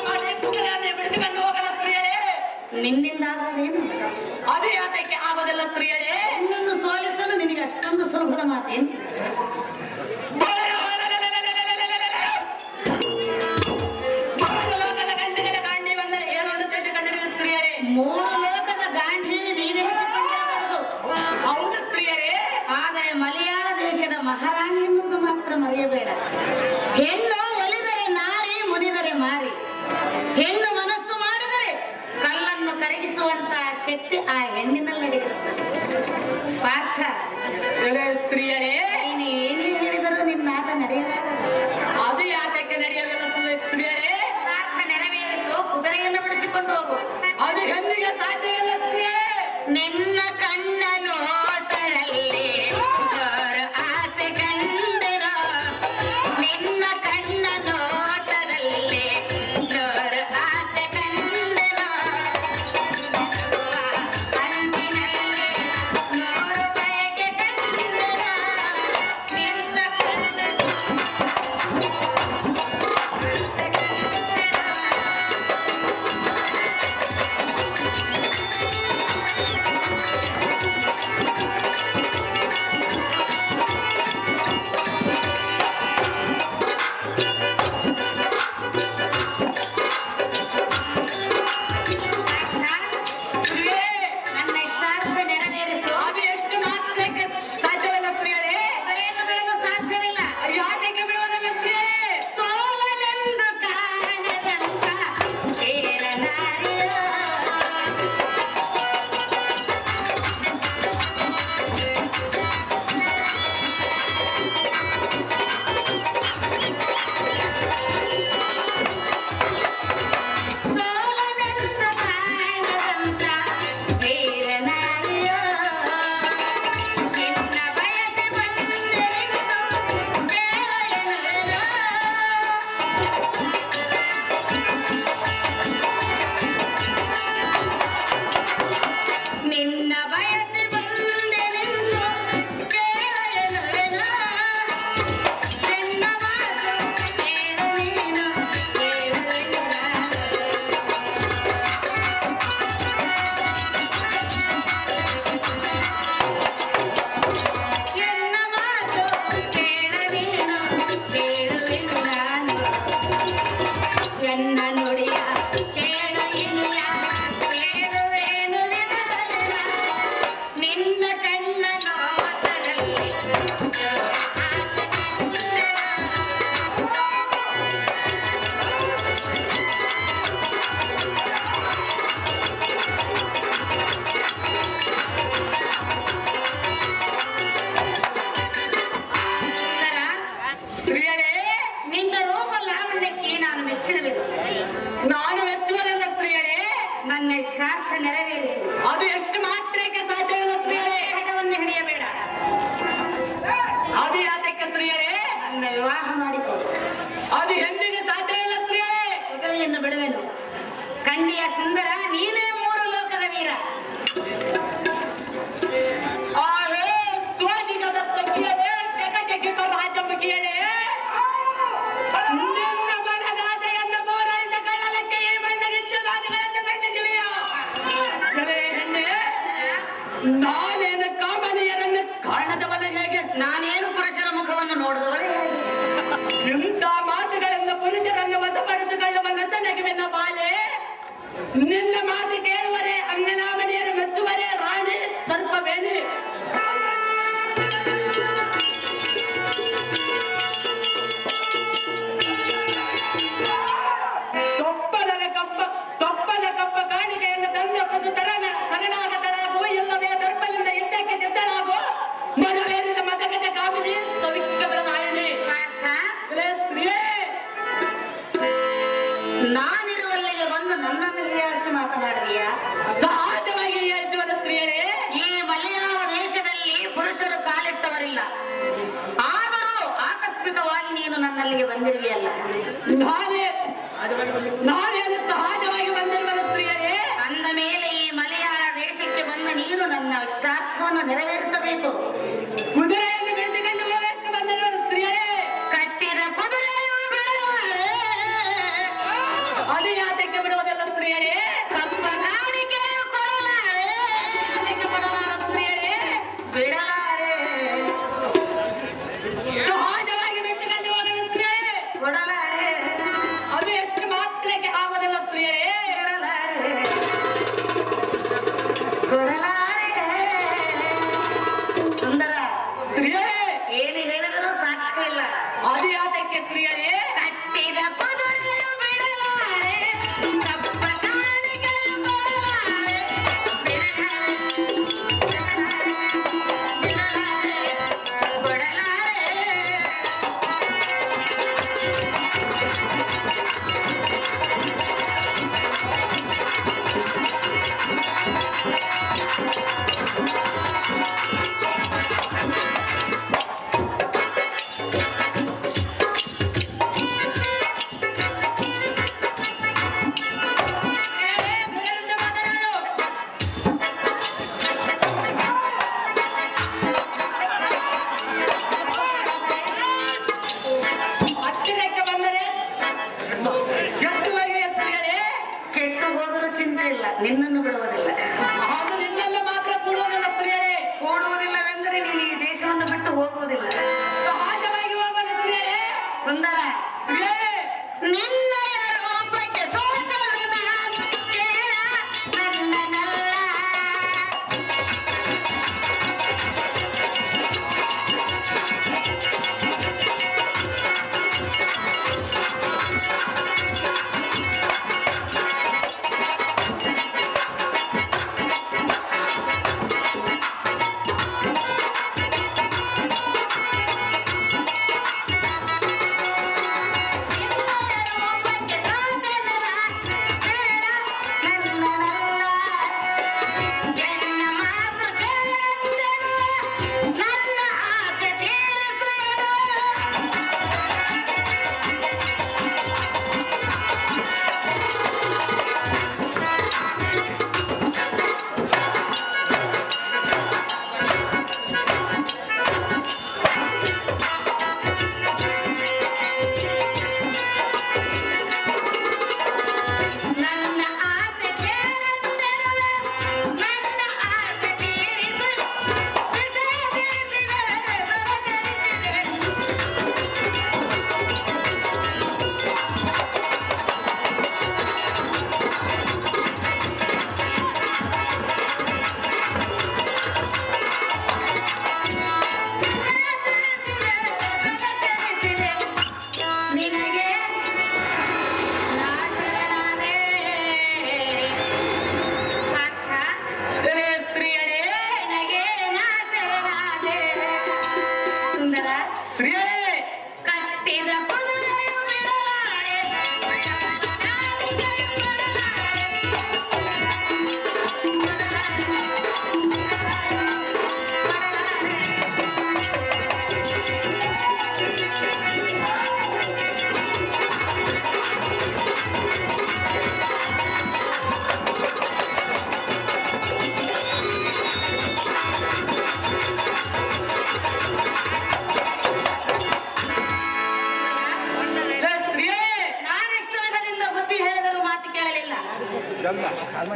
ಮಾಡಿ ಕುದುರೆಯನ್ನೇ ಬಿಡಿಸಿಕೊಂಡು ಹೋಗಲ್ಲ ಸ್ತ್ರೀಯರೇ. ನಿನ್ನಿಂದ ಆಗುವುದೇನು? ಅದೇ ಯಾತಕ್ಕೆ ಆಗೋದಿಲ್ಲ ಸ್ತ್ರೀಯರೇ. ನಿನ್ನನ್ನು ಸೋಲಿಸಲು ನಿನಗೆ ಅಷ್ಟೊಂದು ಸುಲಭದ ಮಾತೇನು? ಲೋಕದ ಗಂಟೆಗಳ ಗಾಂಧಿ ಬಂದರೆ ಏನೊಂದು ಸೆಟ್ಟು ಕಂಡಿರುವ ಸ್ತ್ರೀಯರೇ. 3 ಲೋಕದ ಗಾಂಧಿಯನ್ನು ನೀನೆನಿಸಿಕೊಂಡಿರಬಹುದು. ಹೌದು ಸ್ತ್ರೀಯರೇ. ಆದರೆ ಮಲಯಾಳ ದೇಶದ ಮಹಾರಾಣಿ ಎನ್ನುವುದು ಮಾತ್ರ ಮರೆಯಬೇಡ. ಹೆಣ್ಣು ಒಲಿದರೆ ನಾರಿ, ಮುನಿದರೆ ಮಾರಿ. ಹೆಣ್ಣು ಮನಸ್ಸು ಮಾಡಿದರೆ ಕಲ್ಲನ್ನು ಕರಗಿಸುವಂತಹ ಶಕ್ತಿ ಆ ಹೆಣ್ಣಿನಲ್ಲಿರುತ್ತದೆ. ಪಾರ್ಥ, ಸ್ತ್ರೀಯರೇ ನೀನು ಏನು ಹೇಳಿದರೂ ನಿನ್ನ ಆಟ ನಡೆಯಲಾಗದು. ಅದು ಯಾತಕ್ಕೆ ನಡೆಯಲಿಲ್ಲ ಸ್ತ್ರೀಯರೇ. ಪಾರ್ಥ ನೆರವೇರಿಸು, ಕುದುರೆಯನ್ನು ಬಿಡಿಸಿಕೊಂಡು ಹೋಗು. ಅದು ಹೆಣ್ಣಿಗೆ ಸಾಧ್ಯವಿಲ್ಲ ಸ್ತ್ರೀಯರೇ. ನಿನ್ನ ಕಣ್ಣ ನೋಟದಲ್ಲಿ ನೂರು ಆಸೆ ಕಂಡರು. ನಿನ್ನ ಕಣ್ಣ ನೋಟದಲ್ಲಿ ನೂರು ಆಸೆ ಕಂಡರು. ಅಂದಿನಲ್ಲಿ 100 ಬಯಕೆ ಕಂಡರು. ನಿನ್ನ ನನ್ನ ಇಷ್ಟಾರ್ಥ ನೆರವೇರಿಸು. ಅದು ಎಷ್ಟು ಮಾತ್ರಕ್ಕೆ ಸಾಧ್ಯವಿಲ್ಲ ಸ್ತ್ರೀಯರೇ. ಕುದುರೆಯನ್ನು ಬಿಡಲು ಸಾಧ್ಯವಿಲ್ಲ. ಯಾತಕ್ಕೆ ಬಿಡುವುದಿಲ್ಲ ಸ್ತ್ರೀಯರೇ. ಸೋಲನೆಂದು ಕಾಣದಂತ ವೀರನಾರಿಯೋ. ಸೋಲನೆಂದು ಕಾಣದಂತ ವೀರನಾರಿಯೋ. ನಿನ್ನ ಬಯಸಿ ಬಂದೆನೆಂದು ಕೇಳೆನುವೆನೋ. ನಿನ್ನ ಬಯಸಿ ಬಂದೆನೆಂದು ಕೇಳೆನುವೆನೋ. ನಿನ್ನ ಮಾತು ಕೇಳು ನೀನು ಕೇಳುವೆನು. ಎನ್ನ ಮಾತು ಕೇಳು ನೀನು ಕೇಳುವೆನು ನಾನು. ಎನ್ನ ನುಡಿಯ ಕೇಳು ಇನಿಯ ಕೇಳುವೆನು ನಿನಗಲ್ಲ. ನಿನ್ನ ಕಣ್ಣ ನೋಟದಲ್ಲಿ ಆಸೆ ಕಂಡರು. ಸ್ತ್ರೀಯರೇ ನಿನ್ನ ರೂಪ ಲಾವಣ್ಯಕ್ಕೆ ನಾನು ಮೆಚ್ಚಿರಬೇಕು. ನಾನು ಮೆಚ್ಚುವರಲ್ಲ ಸ್ತ್ರೀಯರೇ. ನನ್ನ ಇಷ್ಟಾರ್ಥ ನೆರವೇರಿಸು. ಅದು ಎಷ್ಟು ಮಾತ್ರಕ್ಕೆ ಸಾಧ್ಯವಿಲ್ಲ ಸ್ತ್ರೀಯರೇ. ಹಠವನ್ನು ಹಿಡಿಯಬೇಡ. ಅದು ಯಾತಕ್ಕೆ ಸ್ತ್ರೀಯರೇ. ನನ್ನ ವಿವಾಹ ಮಾಡಿಕೊ. ಅದು ಎಂದಿಗೆ ಸಾಧ್ಯವಿಲ್ಲ ಸ್ತ್ರೀಯರೇ. ಕುದುರೆಯನ್ನು ಬಿಡುವೆನು. ಕಂಡಿಯ ಸುಂದರ, ನೀನೇ 3 ಲೋಕದ ವೀರ. ಆರೇ ಸ್ವಾಧಿಗದ ಸಖಿಯರೇ, ಜಗಜಗಿಪ ರಾಜಮುಖಿಯರೇ, ನಿನ್ನ ಮನದಾಸೆಯನ್ನು ಪೂರೈಸಿಕೊಳ್ಳಲಿಕ್ಕೆ ಈ ಬಣ್ಣ ನಿತ್ಯವಾದಿಗಳನ್ನು ಖಂಡಿಸುವೆಯೋ. ಹೆಣ್ಣೆ, ನಾನೇನು ಕಾಮನೀಯರನ್ನು ಕಾಣದವನ ಹೇಗೆ. ನಾನೇನು ಪುರುಷರ ಮುಖವನ್ನು ನಿನ್ನ ಮಾತು ಕೇಳುವರೆ ಅಣ್ಣನ ಮನೆಯನ್ನು ಮೆಚ್ಚುವರೆ ರಾಣಿ ಸ್ವಲ್ಪ ಬೇಡಿ. ತೊಪ್ಪದ ಕಪ್ಪ ಕಾಣಿಕೆಯನ್ನು ತಂದ ಪಶು ಶರಣಾಗತಳಾಗೋ ಇಲ್ಲವೇ ದರ್ಪದಿಂದ ಯುದ್ಧಕ್ಕೆ ಸಿದ್ಧಳಾಗೋ ಮನವೇರಿದ ಮದಗಜ ಕಾಮಿನಿ ಸವಿಕ್ಕದ ನಾಯನಿ. ಸ್ತ್ರೀಯೇ, ನಾನಿರುವಲ್ಲಿಗೆ ಬಂದು ನನ್ನನ್ನು ಹೀಯಾಳಿಸಿ ಮಾತನಾಡುವಿಯಾ? ಸಹಜವಾಗಿ ಹೀಯಾಳಿಸುವ ಸ್ತ್ರೀಯರೇ, ಈ ಮಲಯಾಳ ದೇಶದಲ್ಲಿ ಪುರುಷರು ಕಾಲಿಟ್ಟವರಿಲ್ಲ. ಆದರೂ ಆಕಸ್ಮಿಕವಾಗಿ ನೀನು ನನ್ನಲ್ಲಿಗೆ ಬಂದಿರುವಿಯಲ್ಲ. ನಾವೇನು ಸಹಜವಾಗಿ ಬಂದಿರುವ ಸ್ತ್ರೀಯರೇ? ಅಂದ ಮೇಲೆ ಈ ಮಲಯಾಳ ದೇಶಕ್ಕೆ ಬಂದ ನೀನು ನನ್ನ ಇಷ್ಟಾರ್ಥವನ್ನು ನೆರವೇರಿಸಬೇಕು. ಕುದುರೆಯನ್ನು ಬಿಡಿಸಿಕೊಂಡು ಹೋಗಬೇಕು ಬಂದಿರುವ ಸ್ತ್ರೀಯರೇ. ಕಟ್ಟಿದ ಕುದುರೆಯು ಬಿಡಲಾರೆ, ಅದು ಯಾತಕ್ಕೆ ಬಿಡುವುದಿಲ್ಲ ಸ್ತ್ರೀಯರೇ? ಕಪ್ಪ ಕಾಣಿಕೆಯು ಕೊಡಲಾರೆ, ಅದಕ್ಕೆ ಬಿಡಲಾರ ಸ್ತ್ರೀಯರೇ. ಬಿಡಲಾರೆ, ಸಹಜವಾಗಿ ಬಿಡಿಸಿಕೊಂಡು ಹೋಗಲು ಸ್ತ್ರೀಯರೇ. ಕೊಡಲಾರೆ, ಅದು ಎಷ್ಟು ಮಾತ್ರಕ್ಕೆ ಆಗುವುದಿಲ್ಲ ಸ್ತ್ರೀಯರೇ. ಬಿಡಲಾರೆ, ಕೊಡಲಾರೆ. ಸುಂದರ, ಸ್ತ್ರೀಯರೇ, ಏನು ಹೇಳಿದರೂ ಸಾಧ್ಯವಿಲ್ಲ. ಅದು ಯಾತಕ್ಕೆ ಸ್ತ್ರೀಯರೇ? ಕಟ್ಟಿದ ಕುದುರೆಯು ಬಿಡಲಾರೆ, ಕಪ್ಪ ಕಾಣಿಕೆಯು ಕೊಡಲಾರೆ, ಬಿಡಲಾರೆ, ಬಿಡಲಾರೆ, ಕೊಡಲಾರೆ. ಬೇರೆಂದು ಮಾತನಾಡು. ಹತ್ತಿರಕ್ಕೆ ಬಂದರೆ ಕೆಟ್ಟು ಬಗೆಯ ಸ್ತ್ರೀಯರೇ. ಕೆಟ್ಟು ಹೋದರೂ ಚಿಂತೆ ಇಲ್ಲ, ನಿನ್ನನ್ನು ಬಿಡುವುದಿಲ್ಲ. ಅದು ನಿನ್ನೆಲ್ಲ ಮಾತ್ರ ಕೂಡುವುದಿಲ್ಲ ಸ್ತ್ರೀಯರೇ. ಓಡುವುದಿಲ್ಲವೆಂದರೆ ನೀನು ಈ ದೇಶವನ್ನು ಬಿಟ್ಟು ಹೋಗುವುದಿಲ್ಲ. ಸಹಜವಾಗಿ ಹೋಗಲು ಸ್ತ್ರೀಯರೇ. ಸುಂದರ, ಸ್ತ್ರೀಯರೇ, ನಿನ್ನಯ ರೂಪಕ್ಕೆ ಸೋತಳು ನಾನು, ಕೇಳ ನನ್ನನಲ್ಲ.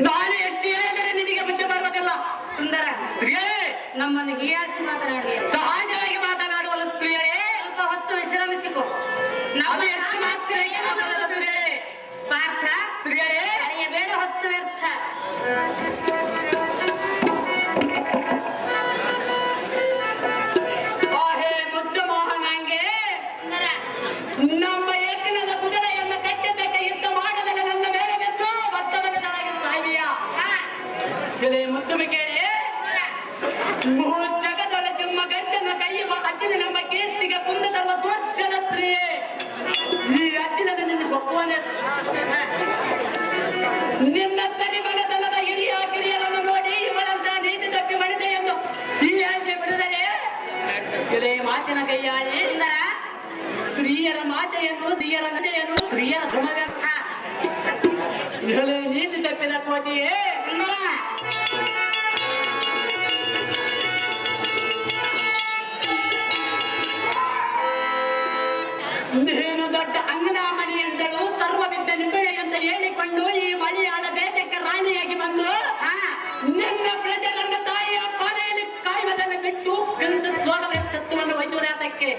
ನಾನು ಎಷ್ಟು ಹೇಳಿದರೆ ನಿನಗೆ ಬುದ್ಧಿ ಬರಬೇಕಲ್ಲ. ಸುಂದರ, ಸ್ತ್ರೀಯೇ, ನಮ್ಮನ್ನು ಹೀಯಾಳಿಸಿ ಮಾತನಾಡುವೆ. ಸಹಜವಾಗಿ ಮಾತನಾಡುವಲ್ಲ ಸ್ತ್ರೀಯೇ. ಸ್ವಲ್ಪ ಹೊತ್ತು ವಿಶ್ರಮಿಸಿಕೊ. ಅದು ಎಷ್ಟು ಮಾತ್ರ ಸ್ತ್ರೀಯೇ. ಪಾರ್ಥ, ಸ್ತ್ರೀಯೇ, ಬೇಡ ಹೊತ್ತು ಆಹೇ ಮುದ್ದು ಮೋಹನಂಗೆ ನಮ್ಮ ಯಜ್ಞದ ಕುದುರೆಯನ್ನು ಕಟ್ಟಿದ್ದಕ್ಕೆ ಯುದ್ಧ ಮಾಡದಲ್ಲ ನನ್ನ ಮೇಲೆ ಬಿದ್ದು ಒತ್ತಡವಾಗಿ ಸಾಯ್ವಿಯಾ ಕೆಲೆ ಮುದ್ದು ಕೇಳಿ ಜಗದೊಳ ಚಿಮ್ಮ ಗಂಜನ ಕೈಯುವ ಅಜ್ಜನ ನಮ್ಮ ಕೀರ್ತಿಗೆ ಕುಂದ ತರುವ ಧ್ವಜನ ಸ್ತ್ರೀಯೇ ಈ ಅಜ್ಜನ ನಿನ್ನ ಒಪ್ಪುವನೆ ನಿನ್ನ ಸರಿಮನದಲ್ಲದ ಹಿರಿಯ ಕಿರಿಯರನ್ನು ನೋಡಿ ಇವಳಂತ ನೀತಿ ತಪ್ಪಿ ಮಾಡಿದೆ ಎಂದು ಈ ಆಚೆ ಬಿಡುದರೆ ಕೆಲೆ ಮಾತಿನ ಕೈಯಾಳಿ ಸ್ತ್ರೀಯರ ಮಾತೆಯನ್ನು ಸ್ತ್ರೀಯರ ನದೆಯನ್ನು ಸ್ತ್ರೀಯರ ಧರ್ಮವ್ಯರ್ಥ ಇವಳೇ ನೀತಿ ತಪ್ಪಿದ ಕೋಟಿಯೇ ನೀನು ದೊಡ್ಡ ಅಂಗನಾಮಣಿ ಎಂದಳು ಸರ್ವವಿದ್ಯೆ ನಿಂಬಳೆ ಅಂತ ಹೇಳಿಕೊಂಡು ಈ ಮಲಯಾಳ ದೇಶಕ್ಕೆ ರಾಣಿಯಾಗಿ ಬಂದು ನಿನ್ನ ಪ್ರಜೆಗಳನ್ನು ತಾಯಿಯ ಪಾಲೆಯಲ್ಲಿ ಕಾಯುವುದನ್ನು ಬಿಟ್ಟು ಗಂಧತ್ವದ ತತ್ವವನ್ನು ವಹಿಸುವುದಕ್ಕೆ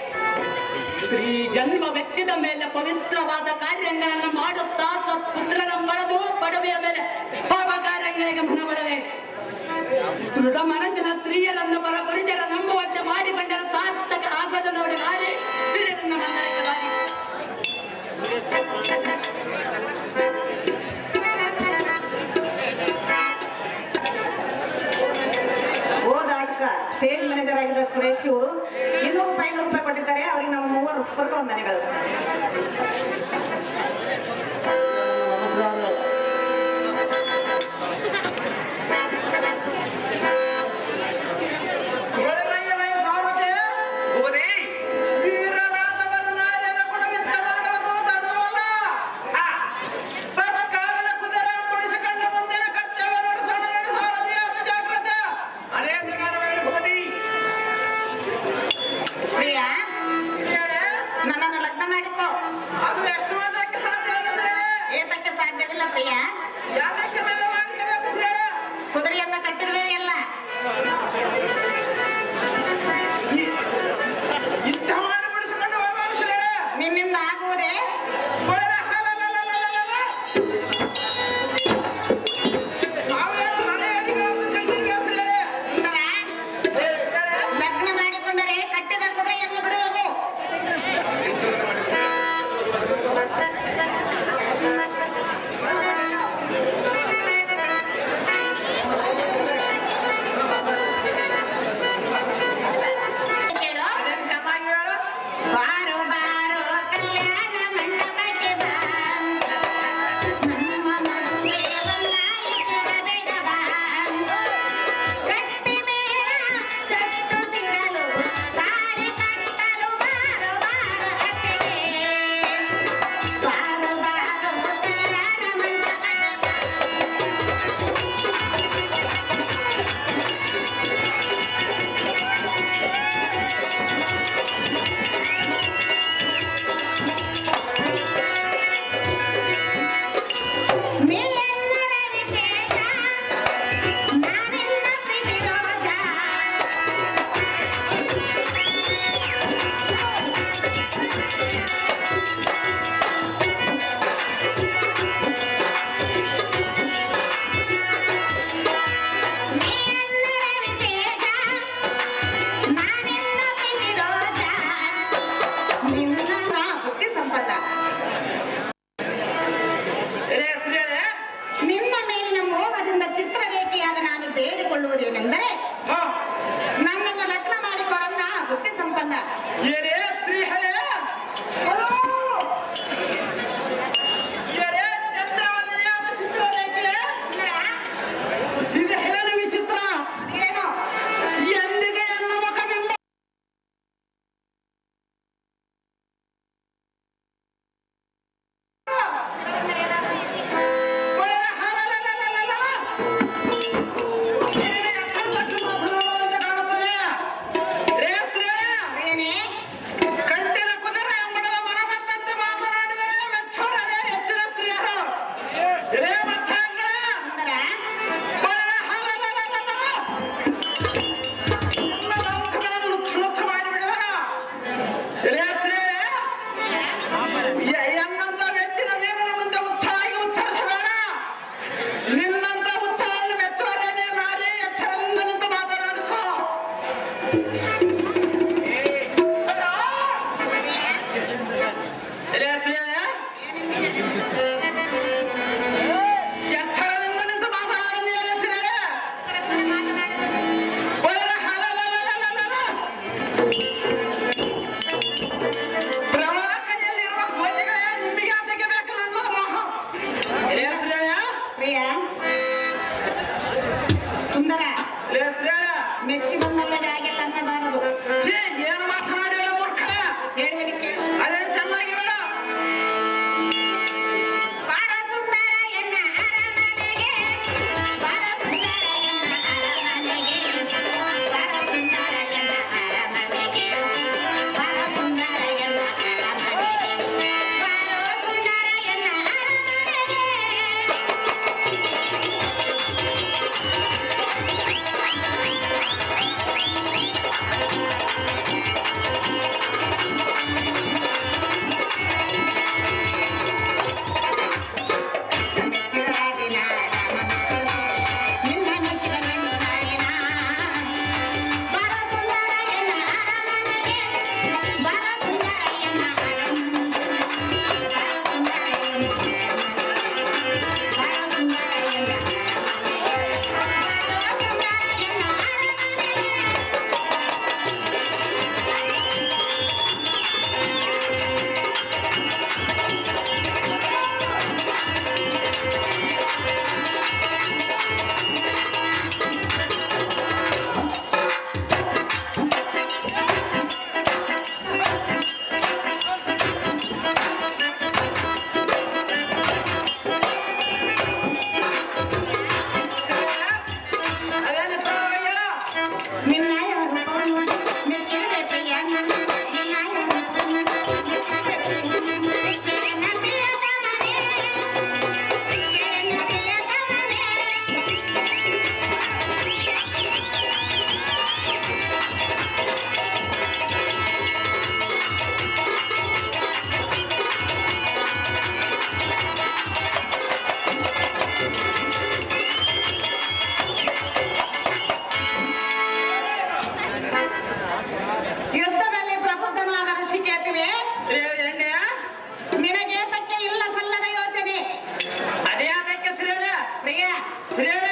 ಸ್ತ್ರೀ ಜನ್ಮ ವ್ಯಕ್ತಿದ ಮೇಲೆ ಪವಿತ್ರವಾದ ಕಾರ್ಯಗಳನ್ನು ಮಾಡುತ್ತಾ ಪುತ್ರನ ಬಳದು ಪಡವೆಯ ಮೇಲೆ ಪಾಪ ಕಾರ್ಯಗಳಿಗೆ ಮನವರದೆ ದೃಢ ಮನಸ್ಸಿನ ಸ್ತ್ರೀಯರನ್ನು ಪರ ಪರಿಚರ ನಂಬುವಂತೆ ಮಾಡಿಕೊಂಡರೆ ಸಾರ್ಥಕ ಆಗದ ನೋಡಿ ನಾರಿ ಸ್ತ್ರೀಯರನ್ನು ಮಂದಕ್ಕೆ ಬಾರಿ ಓದಾಟಕ ಸ್ಟೇಜ್ ಮ್ಯಾನೇಜರ್ ಆಗಿದ್ದ ಸುರೇಶ್ ಇವರು 200 ರೂಪಾಯಿ ಕೊಟ್ಟಿದ್ದಾರೆ. ಅವ್ರಿಗೆ ನಾವು 3 ರೂಪಾಯಿ ಮನೆಗಳು. ನನ್ನನ್ನು ಲಗ್ನ ಮಾಡಿಕೋ. ಅದು ಎಷ್ಟು ಅದಕ್ಕೆ ಸಾಧ್ಯವಿಲ್ಲ. ಏತಕ್ಕೆ ಸಾಧ್ಯವಿಲ್ಲ ಪ್ರಿಯ? ಯಾಕೆ ಮೇಲೆ ಮಾಡಿಸಬೇಕು? ಕುದುರೆಯನ್ನ ಕಟ್ಟಿರುವೆ ಎಲ್ಲ ಇಂಥ ಮಾಡಿ ಬಿಡಿಸಿಕೊಂಡು ಹೋಗಿದ್ರೆ ನಿನ್ನಿಂದ ಆಗುವುದೇ? ಲಗ್ನ ಮಾಡಿಕೊಂಡರೆ ಕಟ್ಟಿದ ಕುದುರೆಯನ್ನು ಬಿಡುವುದು. ಬಾರೋ ಬಾರೋ ಕಲ್ಯಾಣ ಮಂಟಪಕ್ಕೆ ಬಾ, ನಮ್ಮ ಮದುವೆ ಒಂದಾಯಿತು ಬೇಗ ಬಾ. ಗಟ್ಟಿ ಮೇಳ ಸತ್ತು ತಿರಲು ಸಾರಿ ಕಟ್ಟಲು ಬಾರೋ ಬಾರೋ ಅತ್ತಿಗೆ. ಬಾರೋ ಬಾರೋ ಕಲ್ಯಾಣ ಮಂಟಪಕ್ಕೆ ಬಾ. ನೀನೆಲ್ಲರ ವಿಶೇಷ, ನಾನೆಲ್ಲ ಪ್ರಿವಿರೋಧ. ನೀನೆಲ್ಲರ ವಿಶೇಷ, ನಾನೆಲ್ಲ ಪ್ರಿವಿರೋಧ. ನಿನ್ನ ಬುದ್ಧಿ ಸಂಪದ. ನಿನ್ನ ಮೇಲಿನ ಮೋಹದಿಂದ ಚಿತ್ರರೇಖೆಯಾದ ನಾನು ಬೇಡಿಕೊಳ್ಳುವುದೇನೆಂದರೆ, ನನ್ನನ್ನು ಲಗ್ನ ಮಾಡಿಕೊಡನ್ನ ಬುದ್ಧಿ ಸಂಪನ್ನ. ಏನೇ ಸ್ತ್ರೀ ಹಳೆ ಏನೇ ಚಂದ್ರವಂದನೆಯಾದ ಚಿತ್ರರೇಖೆ ಇದು ಹೇಳಿ ವಿಚಿತ್ರ. ಏನು? ಎಂದಿಗೆ ಎಲ್ಲ ಮುಖಬಿಂಬ ಏನೇ? ಕಂಟಿನ ಕುದುರೆ ಎಂಬುದರ ಮನ ಬಂದಂತೆ ಮಾತನಾಡಿದರೆ ಮೆಚ್ಚೋರವೇ ಹೆಚ್ಚಿನ ಸ್ತ್ರೀಯರು. ಇದೇ ಮತ್ತಾಂಗಳ ಅಂದರೆ ಎನ್ನಂತ ವೆಚ್ಚಿನ ವೀರನ ಮುಂದೆ ಉತ್ತರಾಗಿ ಉತ್ತರಿಸಬೇಡ. ನಿನ್ನಂತ ಉತ್ತರ ಪ್ರಿಯ ಸುಂದರ ಮೆಚ್ಚಿ ಬಂದ ಮೇಲೆ ಆಗಿಲ್ಲ ಅನ್ನಬಾರದು. ಏನು ಮಾತನಾಡಿಲ್ಲ ಮೂರ್ಖ, ಹೇಳುವನಿ ಕೇಳು. ಅದೇ ಚೆನ್ನಾಗಿ ಬೇಡ. ಬಾರ ಸುಂದರ ಎನ್ನ ಅರಮನೆಗೆ, ಬಾರ ಸುಂದರ ಎನ್ನ ಅರಮನೆಗೆ, ಬಾರ ಸುಂದರ ಎನ್ನ ಅರಮನೆಗೆ, ಬಾರ ಸುಂದರ ಎನ್ನ ಅರಮನೆಗೆ, ಬಾರೋ ಸುಂದರ ಎನ್ನ ಅರಮನೆಗೆ. ಅದೇನು ಸಾವಯ್ಯ? ನಿನ್ನಾಯ ರೂಪವನ್ನು ಮೆಚ್ಚಿದೆ ಪ್ರಿಯ ನನ್ನ, ನಿನ್ನಾಯ ರೂಪವನ್ನು ಮೆಚ್ಚಿದೆ ಪ್ರಿಯ ನನ್ನ, ನನ್ನ ಪ್ರಿಯತಮನೇ, ನನ್ನ ಪ್ರಿಯತಮನೇ. ಯುದ್ಧದಲ್ಲಿ ಪ್ರಬುದ್ಧನಾದ ಋಷಿಕೇತುವೆ, ಎಣ್ಣೆ ನಿನಗೆ ತಕ್ಕೆ ಇಲ್ಲ ಸಲ್ಲದ ಯೋಚನೆ. ಅದೇ ಅದಕ್ಕೆ ಶ್ರೇಯ ಪ್ರಿಯ, ಶ್ರೇಯ.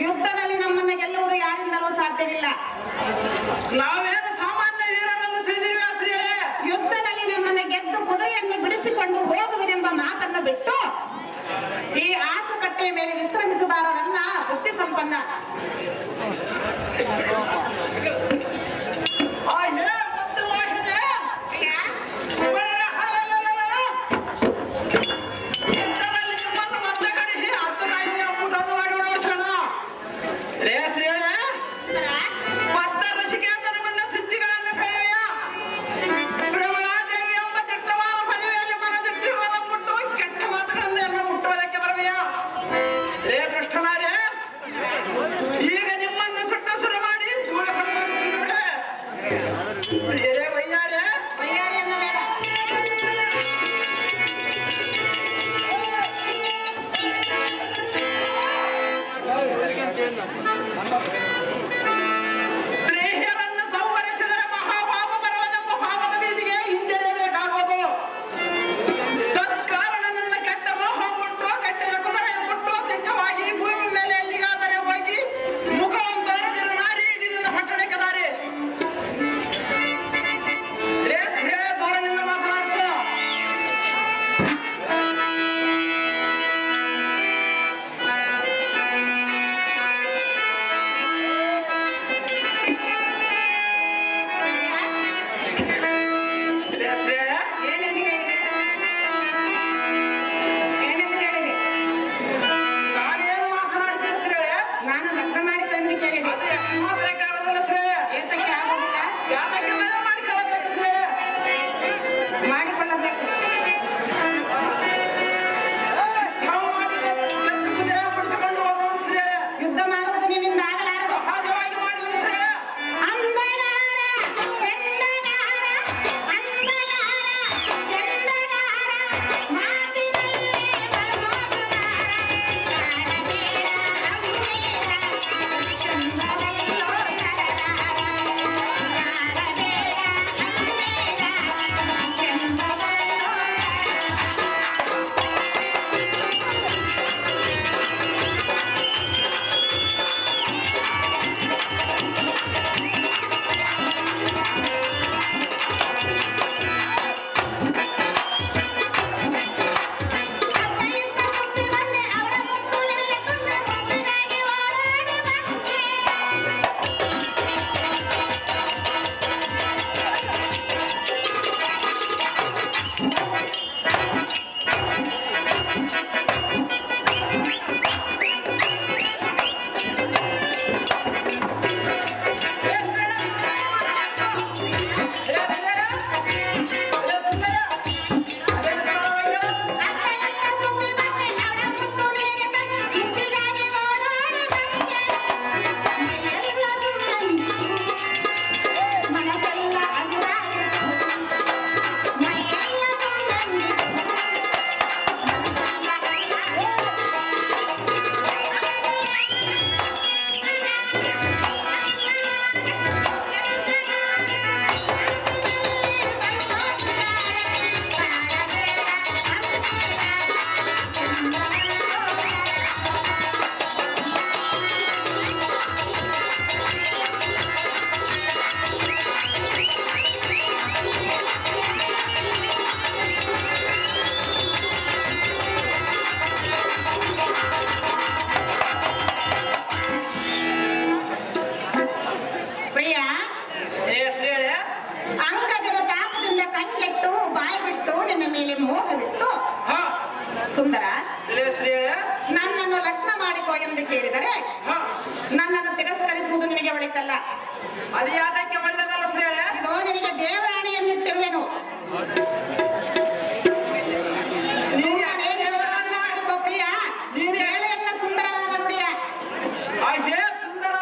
ಯುದ್ಧದಲ್ಲಿ ನಮ್ಮನ್ನು ಗೆಲ್ಲುವುದು ಯಾರಿಂದಲೂ ಸಾಧ್ಯವಿಲ್ಲ. ನಾವೇನು ಸಾಮಾನ್ಯ ವೀರರನ್ನು ತಿಳಿದಿರುವ ಶ್ರೇಯ. ಯುದ್ಧದಲ್ಲಿ ನಮ್ಮನ್ನು ಗೆದ್ದು ಕುದುರೆಯನ್ನು ಬಿಡಿಸಿಕೊಂಡು ಹೋಗುವುದೆಂಬ ಮಾತನ್ನು ಬಿಟ್ಟು ಈ ಆಸುಕಟ್ಟೆಯ ಮೇಲೆ ವಿಶ್ರಮಿಸಬಾರದನ್ನ ಬುದ್ಧಿ ಸಂಪನ್ನ. ಮತ್ತು ವಾಹಿನಿ ಯುದ್ಧದಲ್ಲಿ ನಿಮ್ಮನ್ನು ಮತ್ತೆ ಕಡಿಸಿ 10 ಕಾಯಿಯ ಊಟವನ್ನು ಮಾಡಿ ಓಡಿಸೋಣ. ರೇ ಶ್ರೇಯ, ಮತ್ತೆ ಋಷಿಕೇತನ ಬಂದ ಸುದ್ದಿಗಳನ್ನು ಕೇಳಿವೆಯ? ಪ್ರಮಳಾದೇವಿ ಎಂಬ ದಿಟ್ಟವಾದ ಪದವಿಯಲ್ಲಿ ಮನದಿಟ್ಟಿರುವ ಮುಟ್ಟು ಕೆಟ್ಟ ಮಾತುಗಳಿಂದ ಎಲ್ಲ ಮುಟ್ಟುವುದಕ್ಕೆ ಬರವೆಯ? ರೇ ದುಷ್ಟನಾರೇ, ಈಗ ನಿಮ್ಮನ್ನು ಸುಟ್ಟು ಸುರು ಮಾಡಿ ಧೂಳ ಮಾಡಿಕೋ ಎಂದು ಕೇಳಿದರೆ ನನ್ನನ್ನು ತಿರಸ್ಕರಿಸುವುದು ನಿನಗೆ ಒಳಿತಲ್ಲ. ಅದು ಯಾಕೆ ಒಳ್ಳೆದಲ್ಲ ಶ್ರೇಯ? ಇದು ನಿನಗೆ ದೇವರಾಣಿಯನ್ನಿಟ್ಟಿರುವೆನು. ನೀನೇ ದೇವರಾಣಿ ಮಾಡಿಕೋ ಪ್ರಿಯ. ನೀನು ಹೇಳೆಯನ್ನ ಸುಂದರವಾದ ನುಡಿಯ. ಅದೇ ಸುಂದರ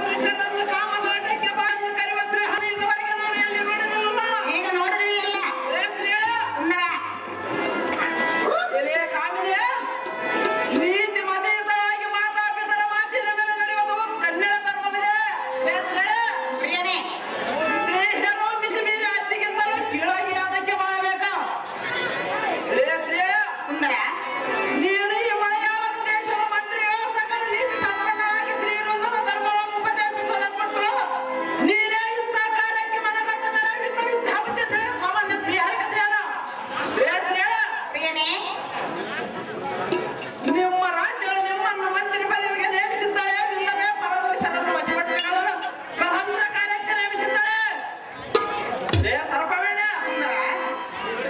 ಪುರುಷನನ್ನು ಕಾಮದಾಟಕ್ಕೆ ಬಾಯನ್ನು ಕರೆಯುವ ಶ್ರೇಹನ ಇದುವರೆಗೆ ನಾನು ಎಲ್ಲಿ ನೋಡಿರಲಿಲ್ಲ. ಈಗ ನೋಡಿರುವೆಯಲ್ಲ ಸುಂದರ. ಎಲೆ ಕಾಮಿನಿ, ನೀತಿ ಮತೀತವಾಗಿ ಮಾತಾಪಿತರ ಮಾತಿನ ಮೇಲೆ ನಡೆಯುವುದು ಕನ್ನಡ ಧರ್ಮವಿದೆ. ಪ್ರಿಯನೇ, ಸ್ತ್ರೀಯರು ಮಿತಿ ಮೀರಿ ಅತ್ತಿಗಿಂತಲೂ ಕೀಳಾಗಿ ಅದಕ್ಕೆ ಮಾಡಬೇಕಾ? ಸುಂದರ, ನೀನು ಈ ಮಲಯಾಳದ ದೇಶದ ಮಂತ್ರಿಯೋ ಸಕಲ ನೀತಿ ಸಂಪನ್ನವಾಗಿ ಶ್ರೀರಂಗದ ಧರ್ಮವನ್ನು ಉಪದೇಶಿಸಲ್ಪಟ್ಟು ನೀನೇ ಇಂಥ ಕಾರ್ಯಕ್ಕೆ ಮನಗಂಡ ನಿನ್ನ ವಿದ್ಯಾವಂತೆ ಸಾಮಾನ್ಯ ಸ್ತ್ರೀ ಹರಕತೆಯಲ್ಲ. ಪ್ರಿಯನೇ, ನಿಮ್ಮ ರಾಜ್ಯಗಳು ನಿಮ್ಮನ್ನು ಮಂತ್ರಿ ಪದವಿಗೆ ನೇಮಿಸಿದ್ದಾಳೆ, ಇಲ್ಲವೇ ಪರಪುರುಷರನ್ನು ವಶಪಡಿಸಿಕೊಳ್ಳಲು ಸಹಂದ್ರ ಕಾರ್ಯಕ್ಕೆ ನೇಮಿಸಿದ್ದಾಳೆ. ಸರಪವೇಣ್ಯ,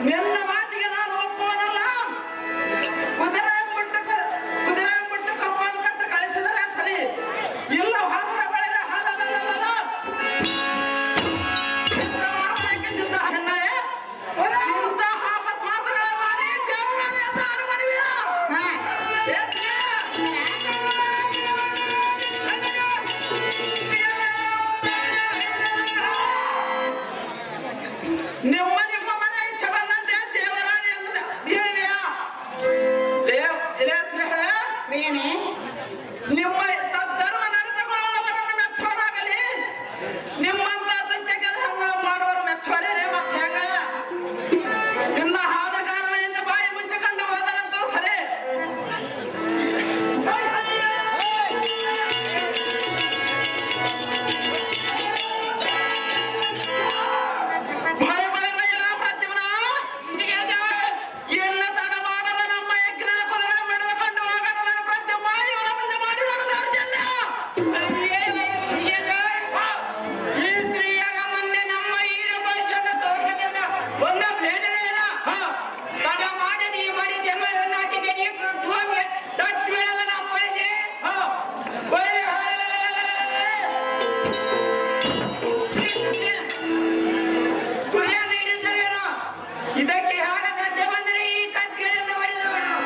ನಿನ್ನ ಮಾತಿಗೆ ನಾನು ಒಪ್ಪುವನಲ್ಲ. ಕುದುರೆ ಬಿಟ್ಟು ಕಪ್ಪನ್ನು ಕಟ್ಟು ಕಳಿಸಿದರೆ ಸರಿ, ಇಲ್ಲ ಹಾದುರ ಬಳಿದ ಹಾದಲ್ಲ ಸಿದ್ಧ ಹೆಣ್ಣೆ. ಇಂಥ ಆಪತ್ ಮಾತುಗಳ ಮಾಡಿ ದೇವರನ್ನು ಸಾರು ಮಾಡಿವೆಯಾ? ನಿಮ್ಮ ಮನೆ ಇಚ್ಛೆ ಬಂದಂತೆ ದೇವರಾಣಿ ಎಂದು ಹೇಳಿದೆಯಾ? ಪ್ರಿಯನೇ, ನಿಮ್ಮ ಸದ್ಧರ್ಮ ನಡೆದುಕೊಳ್ಳುವವರನ್ನು ಮೆಚ್ಚೋದಾಗಲಿ, ನಿಮ್ಮಂತ ತುಚ್ಛ ಕೆಲಸಗಳು ಮಾಡುವರು ಮೆಚ್ಚುವರೇ ಮತ್ತೆ ಹೆಂಗ? ಇಲ್ಲ ಆದ ಕಾರಣ ಇನ್ನು ಬಾಯಿ ಮುಚ್ಚಿಕೊಂಡು ಹೋದರಂತೂ ಸರಿ. ಭಯ ಭಯ ಪ್ರತಿಮನ ಎಲ್ಲ ತಡ ಮಾಡದ ನಮ್ಮ ಯಜ್ಞ ಕುದುರೆ ಮೆಡೆದುಕೊಂಡು ಹೋಗೋಣ. ನನ್ನ ಪ್ರತಿಮ ಇವರ ಮುಂದೆ ಮಾಡಿ ಮಾಡೋದು ಅರ್ಜಲ್ಲ. ಈ ಸ್ತ್ರೀಯಾಗ ಮುಂದೆ ನಮ್ಮ ಹೀರ ಭಾಷೆನ ತೋರಿಸಲಿಲ್ಲ. ಒಂದು ಬೇಡನೆ ಇಲ್ಲ. ತಡ ಮಾಡಿ ನೀ ಮಾಡಿ ಜನ್ಮವನ್ನು ಹಾಕಿದ್ದೇನೆ. ಭೂಮಿಗೆ ದೊಡ್ಡ ಬೆಳೆದನ ಅಪ್ಪಳಿಸಿ ಕುರಿಯ ನೀಡಿದ್ದರೇನೋ ಇದಕ್ಕೆ ಆಗ ಗದ್ದೆ ಬಂದರೆ ಈ ಕತ್ತೆಯನ್ನು ಹೊಡೆದವನು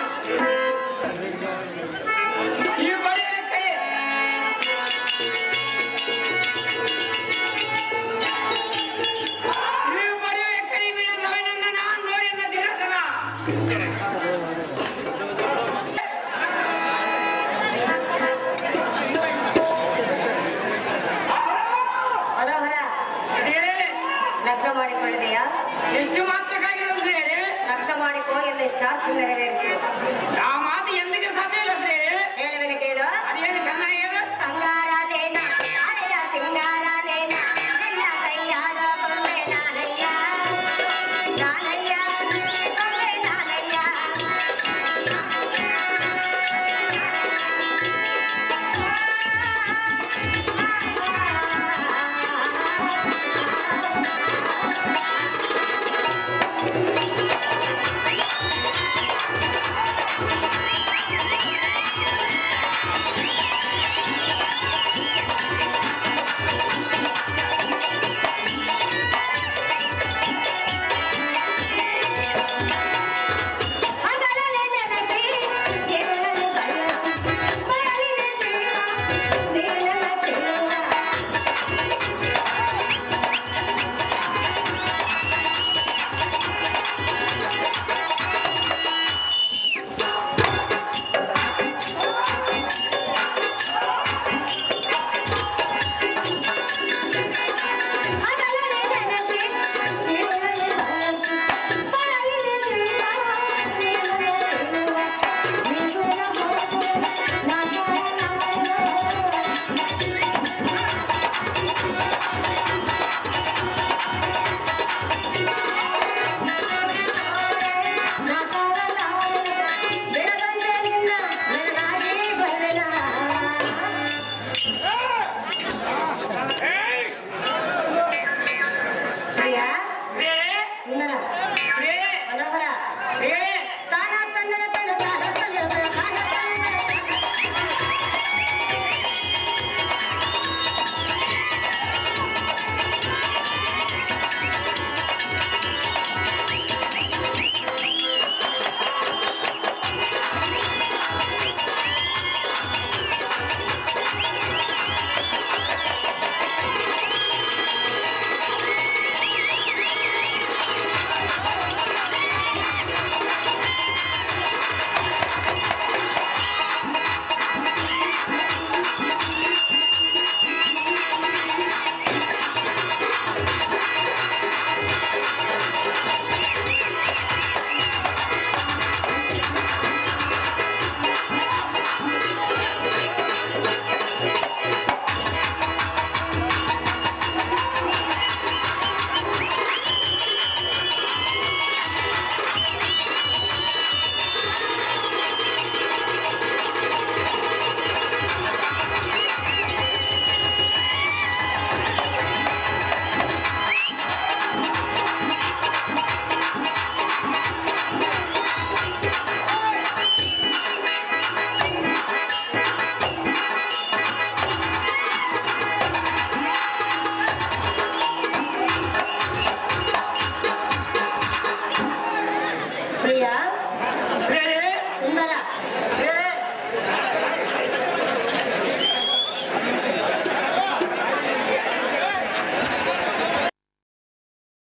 ಈ ಬಡಿವೆ ಕೈ ಈ ಬಡಿವೆ ಕಡಿಮೆ ನವನನ್ನು ನಾನು ನೋಡಿ ದಿನಸನ ಮನೋಹರ, ಲಗ್ನ ಮಾಡಿಕೊಳ್ಳದೆಯಾ? ಎಷ್ಟು ಮಾತ್ರಕ್ಕಾಗಿ ಲಗ್ನ ಮಾಡಿಕೋ ಎಂದು ಇಷ್ಟಾರ್ಥ ನೆರವೇರಿಸು.